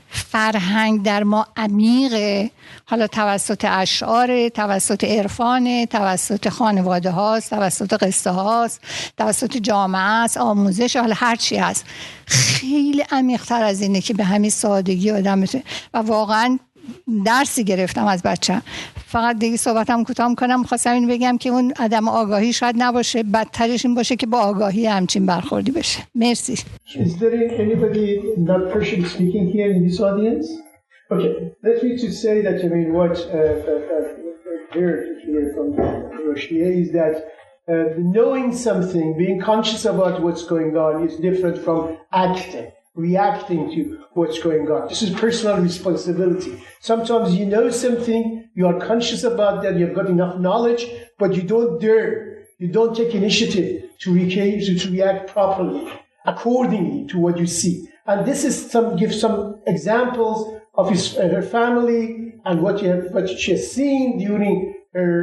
فرهنگ در ما عمیقه، حالا توسط اشعار، توسط عرفان، توسط خانواده هاست، توسط قصه هاست، توسط جامعه است، آموزش، حالا هر چی هست، خیلی عمیق‌تر از اینه که به همین سادگی آدم بتونه. و واقعا درسی گرفتم از بچه‌م. فقط دیگه صحبتم کوتاه می‌کنم، خواستم اینو بگم که اون عدم آگاهی شاید نباشه، بدترش این باشه که با آگاهی همچین برخوردی بشه. مرسی. Is there anybody not Persian speaking here in this audience? Okay, let me just say that what heard here from Roshia is that knowing something, being conscious about what's going on, is different from acting, reacting to what's going on. This is personal responsibility. Sometimes you know something, you are conscious about that, you've got enough knowledge, but you don't dare, you don't take initiative to react properly, accordingly to what you see. And this is give some examples of her family and what she has seen during her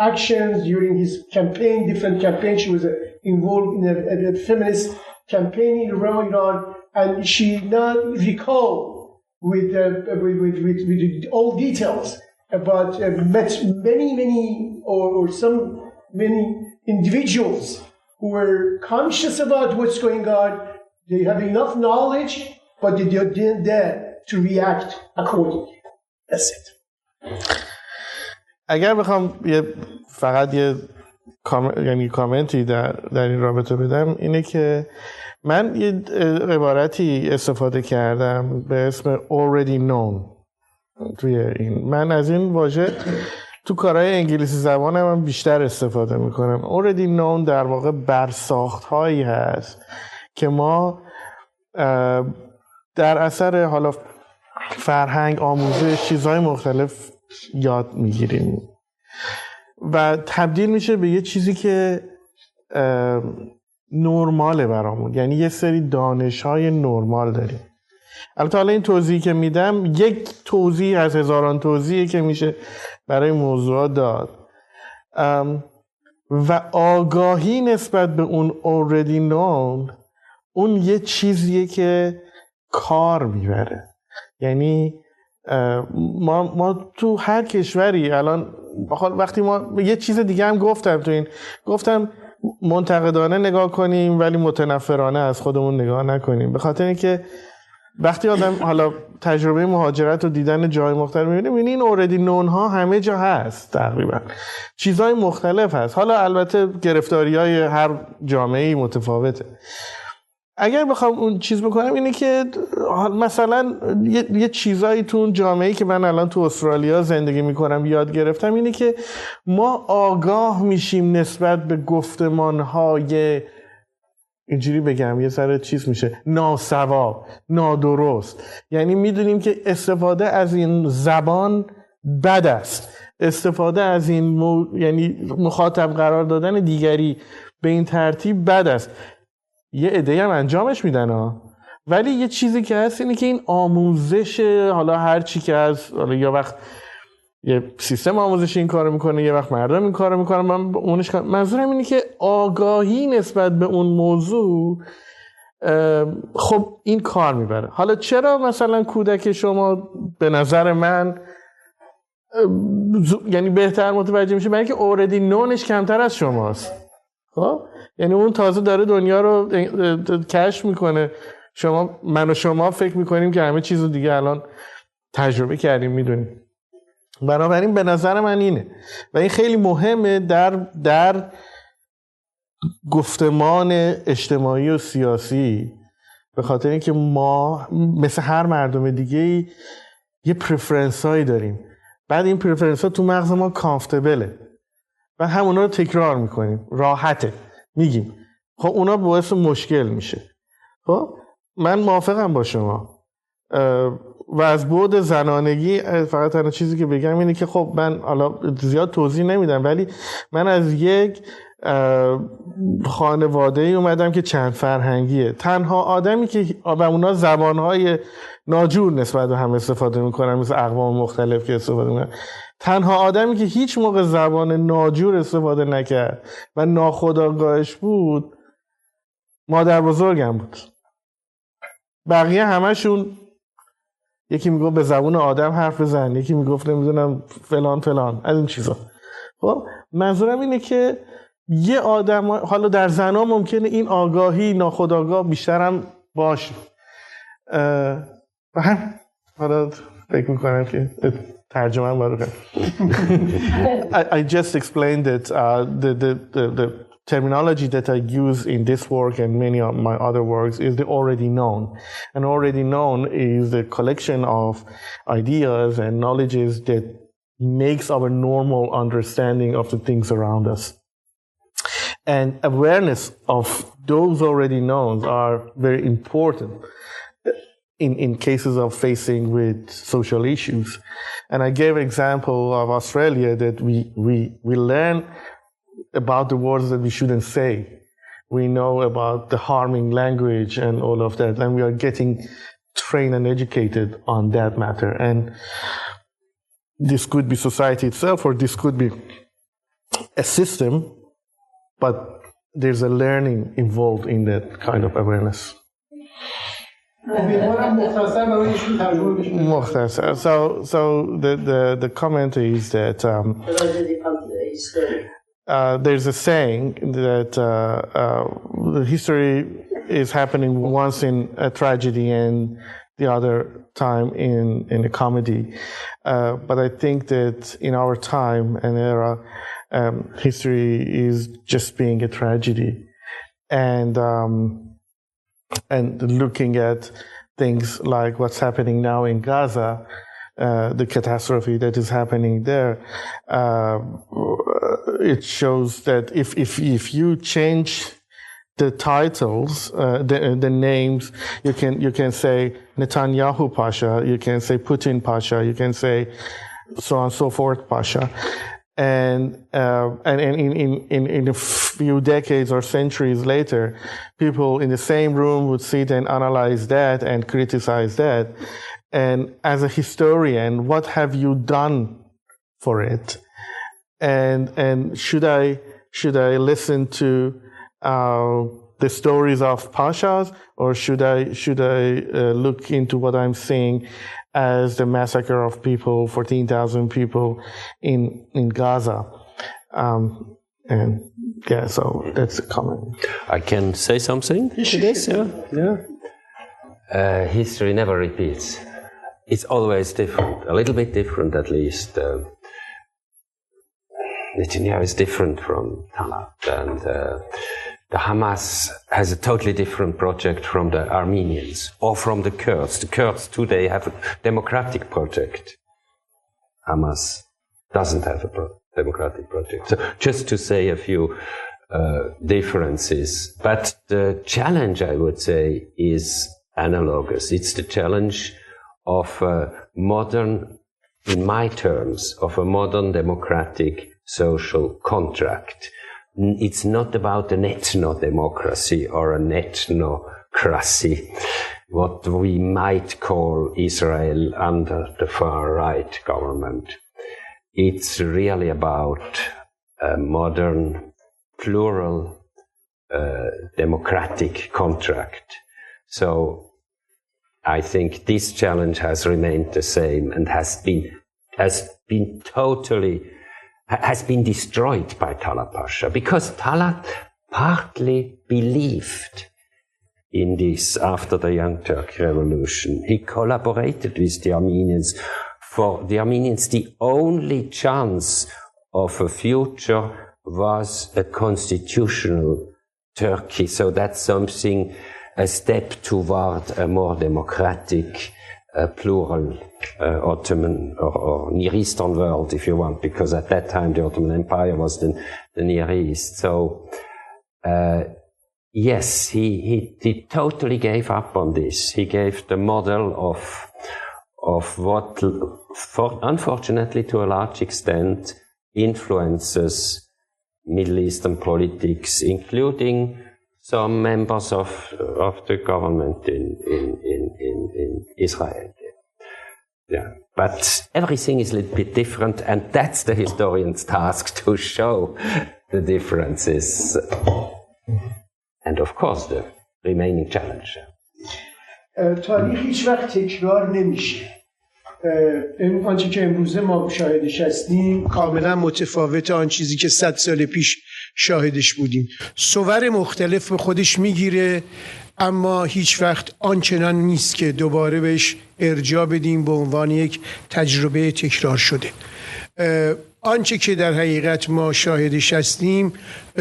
actions, during his campaign, different campaigns. She was involved in a feminist campaign in Iran, and she now recall with all details about many individuals who were conscious about what's going on. They have enough knowledge, but they didn't dare to react accordingly. That's it. اگر بخوام فقط یه یعنی کامنتی در این رابطه بدم اینه که من یه عبارتی استفاده کردم به اسم already known توی این. من از این واژه تو کارهای انگلیسی زبانم هم بیشتر استفاده میکنم. already known در واقع برساخت هایی هست که ما در اثر حالا فرهنگ، آموزش، چیزهای مختلف یاد میگیریم و تبدیل میشه به یه چیزی که نرماله برامون. یعنی یه سری دانش‌های نرمال داریم. البته حالا این توضیحی که میدم یک توضیح از هزاران توضیحی که میشه برای موضوعات داد و آگاهی نسبت به اون already known اون یه چیزیه که کار میبره. یعنی ما تو هر کشوری الان وقتی ما یه چیز دیگه هم گفتم منتقدانه نگاه کنیم ولی متنفرانه از خودمون نگاه نکنیم، به خاطر اینکه وقتی آدم حالا تجربه مهاجرت و دیدن جای مختلف می‌بینه این already known ها همه جا هست، تقریبا چیزهای مختلف هست. حالا البته گرفتاری‌های هر جامعه‌ای متفاوته. اگر بخوام اون چیز بکنم اینه که مثلا یه چیزایی تو اون جامعه‌ای که من الان تو استرالیا زندگی میکنم یاد گرفتم اینه که ما آگاه میشیم نسبت به گفتمان‌های اینجوری بگم یه ذره چیز میشه ناسوا، نادرست. یعنی میدونیم که استفاده از این زبان بد است، استفاده از این یعنی مخاطب قرار دادن دیگری به این ترتیب بد است. یه عده‌ای هم انجامش میدن ها، ولی یه چیزی که هست اینه که این آموزش، حالا هر چی که هست، حالا یا وقت یه سیستم آموزشی این کارو میکنه، یه وقت مردم این کارو میکنن، من اونش منظورم اینه که آگاهی نسبت به اون موضوع خب این کار میبره. حالا چرا مثلا کودک شما به نظر من یعنی بهتر متوجه میشه؟ برای اینکه already knownش کمتر از شماست. خب یعنی اون تازه داره دنیا رو کشف میکنه، من و شما فکر میکنیم که همه چیزو دیگه الان تجربه کردیم میدونیم. بنابراین به نظر من اینه و این خیلی مهمه در گفتمان اجتماعی و سیاسی، به خاطر اینکه ما مثل هر مردم دیگه یه پرفرنس هایی داریم، بعد این پرفرنس ها تو مغز ما کامفتبله و همونا رو تکرار میکنیم، راحته میگیم، خب اونا باعث مشکل میشه. خب من موافقم با شما و از بعد زنانگی فقط تنها چیزی که بگم اینه که خب من حالا زیاد توضیح نمیدم، ولی من از یک خانواده‌ای اومدم که چند فرهنگیه. تنها آدمی که و اونا زبانهای ناجور نسبت به هم استفاده میکنن، مثل اقوام مختلف که استفاده میکنن، تنها آدمی که هیچ موقع زبان ناجور استفاده نکرد و ناخودآگاهش بود مادر بزرگم بود. بقیه همشون یکی میگفت به زبون آدم حرف بزن، یکی میگفت نمیدونم فلان از این چیزا. خب منظورم اینه که یه آدم، حالا در زنا ممکنه این آگاهی ناخودآگاه بیشتر هم باشه و هم حالا فکر میکنم که ترجمه هم باید I just explained that the terminology that I use in this work and many of my other works is the already known. And already known is the collection of ideas and knowledges that makes our normal understanding of the things around us. And awareness of those already knowns are very important in cases of facing with social issues. And I gave an example of Australia that we learn about the words that we shouldn't say. We know about the harming language and all of that, and we are getting trained and educated on that matter. And this could be society itself, or this could be a system, but there's a learning involved in that kind of awareness. So the comment is that there's a saying that history is happening once in a tragedy and the other time in a comedy. But I think that in our time and era, history is just being a tragedy, and looking at things like what's happening now in Gaza, the catastrophe that is happening there, it shows that if you change the titles, the names, you can say Netanyahu Pasha, you can say Putin Pasha, you can say so on and so forth Pasha, and in a few decades or centuries later, people in the same room would sit and analyze that and criticize that. And as a historian, what have you done for it? And should I listen to the stories of Pashas, or should I look into what I'm seeing as the massacre of people, 14,000 people in Gaza? And yeah, so that's a comment. I can say something to this? Yeah. History never repeats. It's always different, a little bit different at least. Netanyahu is different from Talat, and the Hamas has a totally different project from the Armenians or from the Kurds. The Kurds today have a democratic project. Hamas doesn't have a democratic project. So just to say a few differences. But the challenge, I would say, is analogous. It's the challenge of a modern, in my terms, of a modern democratic social contract. It's not about an ethno-democracy or an ethnocracy, what we might call Israel under the far-right government. It's really about a modern, plural, democratic contract. So I think this challenge has remained the same and has been destroyed by Talat Pasha, because Talat partly believed in this after the Young Turk Revolution. He collaborated with the Armenians. For the Armenians, the only chance of a future was a constitutional Turkey. So that's something, a step toward a more democratic, plural Ottoman or Near Eastern world, if you want, because at that time the Ottoman Empire was the Near East. So, yes, he totally gave up on this. He gave the model of what, unfortunately to a large extent, influences Middle Eastern politics, including some members of the government in Israel. Yeah, but everything is a little bit different, and that's the historian's task, to show the differences. And of course, the remaining challenge. تاریخ هیچ وقت تکرار نمیشه. آنچه که امروزه ما شاهدش هستیم کاملا متفاوت آن چیزی که 100 سال پیش شاهدش بودیم. صور مختلف به خودش میگیره، اما هیچ وقت آنچنان نیست که دوباره بهش ارجاع بدیم به عنوان یک تجربه تکرار شده. آنچه که در حقیقت ما شاهدش هستیم،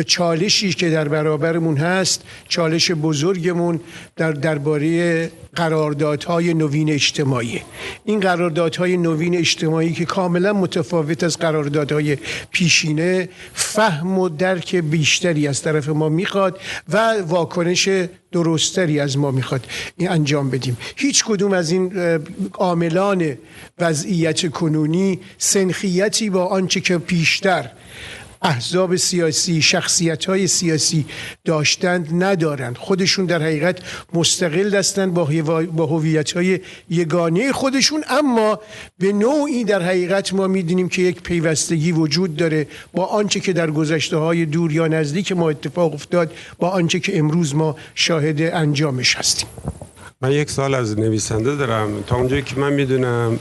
چالشی که در برابرمون هست، چالش بزرگمون درباره قراردادهای نوین اجتماعی. این قراردادهای نوین اجتماعی که کاملا متفاوت از قراردادهای پیشینه، فهم و درک بیشتری از طرف ما میخواد و واکنش درستری از ما میخواد این انجام بدیم. هیچ کدوم از این عاملان وضعیت کنونی سنخیتی با آنچه که پیشتر احزاب سیاسی، شخصیت‌های سیاسی داشتند ندارند. خودشون در حقیقت مستقل هستند با هویت‌های یگانه خودشون، اما به نوعی در حقیقت ما می‌دونیم که یک پیوستگی وجود داره با آنچه که در گذشته‌های دور یا نزدیک ما اتفاق افتاد، با آنچه که امروز ما شاهد انجامش هستیم. من یک سوال از نویسنده دارم. تا اونجایی که من می‌دونم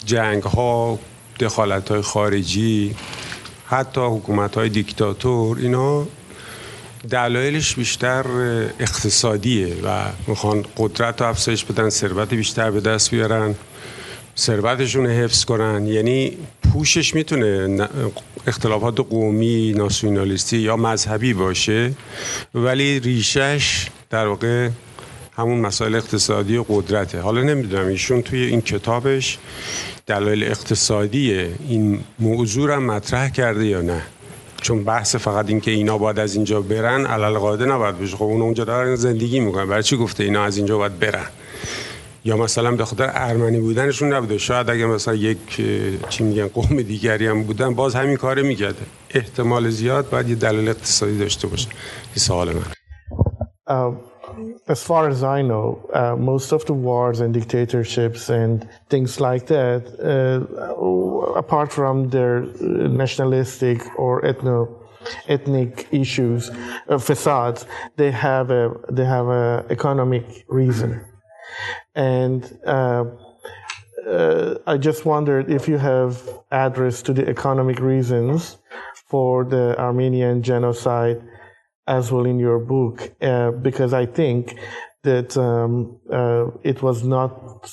جنگ‌ها، دخالت‌های خارجی، حتی حکومت‌های دیکتاتور، اینا دلایلش بیشتر اقتصادیه و میخوان قدرت رو افزایش بدن، ثروت بیشتر به دست بیارن، ثروتشون رو حفظ کنن. یعنی پوشش میتونه اختلافات قومی، ناسیونالیستی یا مذهبی باشه، ولی ریشش در واقع همون مسائل اقتصادی و قدرته. حالا نمیدونم ایشون توی این کتابش دلایل اقتصادی این موضوع رو مطرح کرده یا نه، چون بحث فقط این که اینا باید از اینجا برن علل قاعده نباید بشه. خب اون اونجا دارن زندگی میکنن، برای چی گفته اینا از اینجا باید برن؟ یا مثلا به خاطر ارمنی بودنشون نبوده، شاید اگه مثلا یک چی میگن قوم دیگری هم بودن باز همین کارو میکرده. احتمال زیاد باید یه دلیل اقتصادی داشته باشه. این سوال من. As far as I know, most of the wars and dictatorships and things like that, apart from their nationalistic or ethnic issues, facades, they have a economic reason. And I just wondered if you have address to the economic reasons for the Armenian genocide as well in your book, because I think that it was not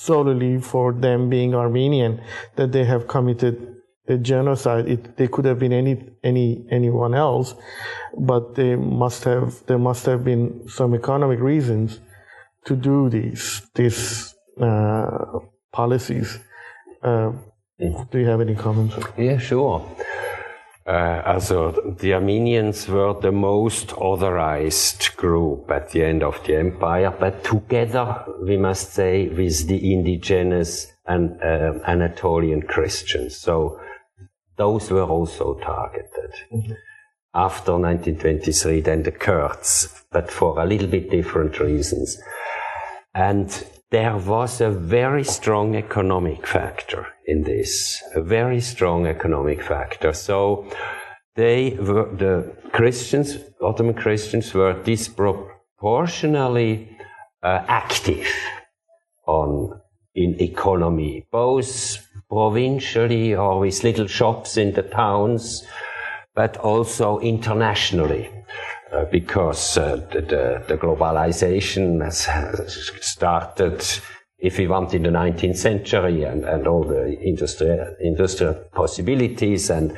solely for them being Armenian that they have committed the genocide. They could have been anyone else, but there must have been some economic reasons to do these policies. Do you have any comments? Yeah, sure. Also, the Armenians were the most otherized group at the end of the empire, but together, we must say, with the indigenous and Anatolian Christians. So, those were also targeted. Mm-hmm. After 1923, then the Kurds, but for a little bit different reasons. And there was a very strong economic factor in this, a very strong economic factor. So the Christians, Ottoman Christians, were disproportionately active in economy, both provincially or with little shops in the towns, but also internationally. Because the globalization has started, if we want, in the 19th century, and all the industrial possibilities and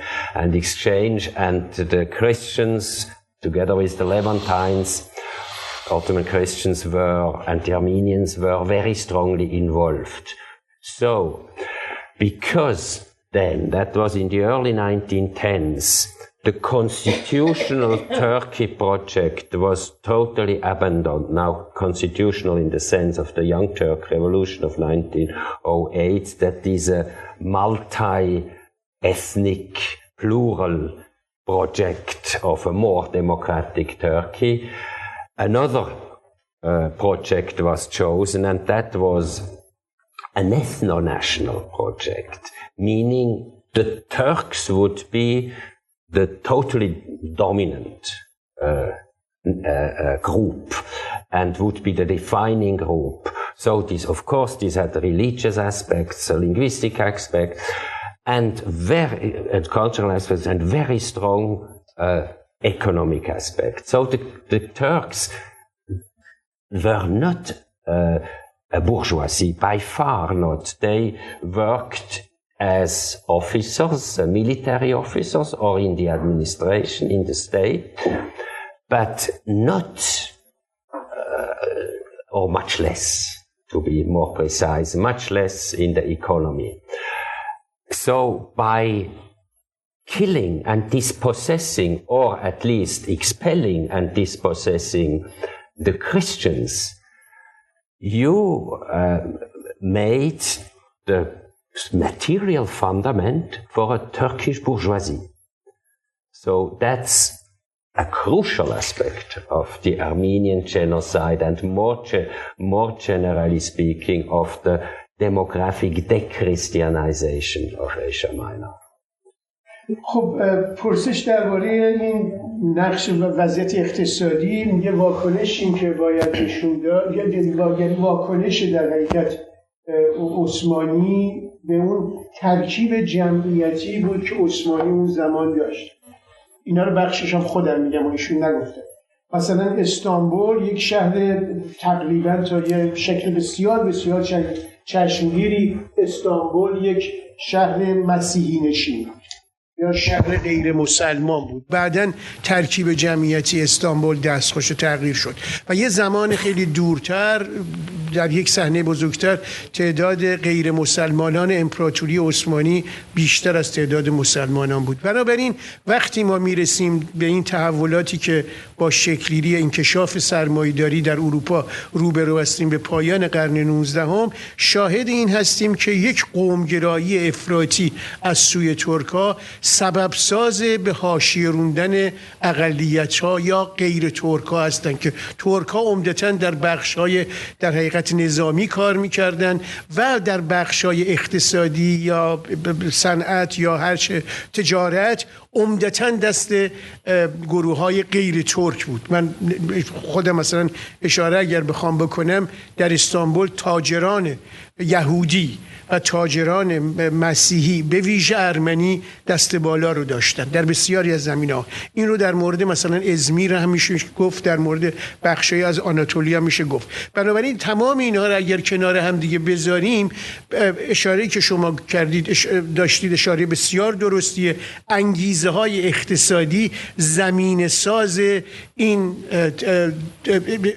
exchange, and the Christians, together with the Levantines, Ottoman Christians and the Armenians were very strongly involved. So, because then, that was in the early 1910s, the constitutional Turkey project was totally abandoned. Now, constitutional in the sense of the Young Turk Revolution of 1908, that is a multi-ethnic, plural project of a more democratic Turkey. Another project was chosen, and that was an ethno-national project, meaning the Turks would be the totally dominant group and would be the defining group. So this, of course, this had religious aspects, linguistic aspects, and cultural aspects, and very strong economic aspects. So the Turks were not a bourgeoisie, by far not. They worked as officers, military officers, or in the administration, in the state, but not, or much less, to be more precise, much less in the economy. So by killing and dispossessing, or at least expelling and dispossessing the Christians, you made the material fundament for a Turkish bourgeoisie. So that's a crucial aspect of the Armenian genocide, and more generally speaking of the demographic de-Christianization of Asia Minor. خب پرسش درباره این نقش و وضعیت اقتصادی، میگه واکنش این که باید نشون داد، یعنی واکنش در حقیقت عثمانی به اون ترکیب جمعیتی بود که عثمانی اون زمان داشت. اینا رو بخشش هم خودم میگم و ایشون نگفتم. مثلا استانبول یک شهر تقریبا تا یه شکل بسیار بسیار چشمگیری استانبول یک شهر مسیحی نشین بود یا شهر غیر مسلمان بود. بعداً ترکیب جمعیتی استانبول دستخوش تغییر شد و یه زمان خیلی دورتر در یک صحنه بزرگتر تعداد غیر مسلمانان امپراتوری عثمانی بیشتر از تعداد مسلمانان بود. بنابراین وقتی ما میرسیم به این تحولاتی که با شکل‌گیری انکشاف سرمایه‌داری در اروپا روبرو هستیم به پایان قرن 19 شاهد این هستیم که یک قومگرایی افراطی از سوی ترک‌ها سبب ساز به حاشیه راندن اقلیت‌ها یا غیر ترک‌ها هستند که ترک‌ها عمدتاً در بخش‌های در حقیقت نظامی کار می‌کردند و در بخش‌های اقتصادی یا صنعت یا هر چه تجارت عمدتاً دست گروه‌های غیر ترک بود. من خودم مثلا اشاره اگر بخوام بکنم در استانبول تاجران یهودی و تاجران مسیحی به ویژه ارمنی دست بالا رو داشتن در بسیاری از زمینه‌ها. این رو در مورد مثلا ازمیر هم میشه گفت، در مورد بخشی از آناتولیا میشه گفت. بنابراین تمام اینها رو اگر کنار هم دیگه بذاریم، اشاره‌ای که شما کردید داشتید اشاره بسیار درستیه. انگیزه های اقتصادی زمین ساز این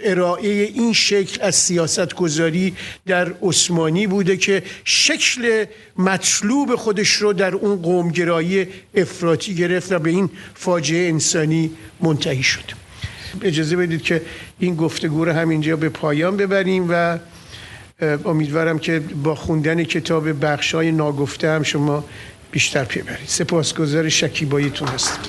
ارائه این شکل از سیاست گذاری در عثمانی بوده که شکل مطلوب خودش رو در اون قومگرایی افراطی گرفت و به این فاجعه انسانی منتهی شد. اجازه بدید که این گفتگو رو همینجا به پایان ببریم و امیدوارم که با خوندن کتاب بخشای ناگفته هم شما بیشتر پی برید. سپاسگزار شکیباییتون هستم.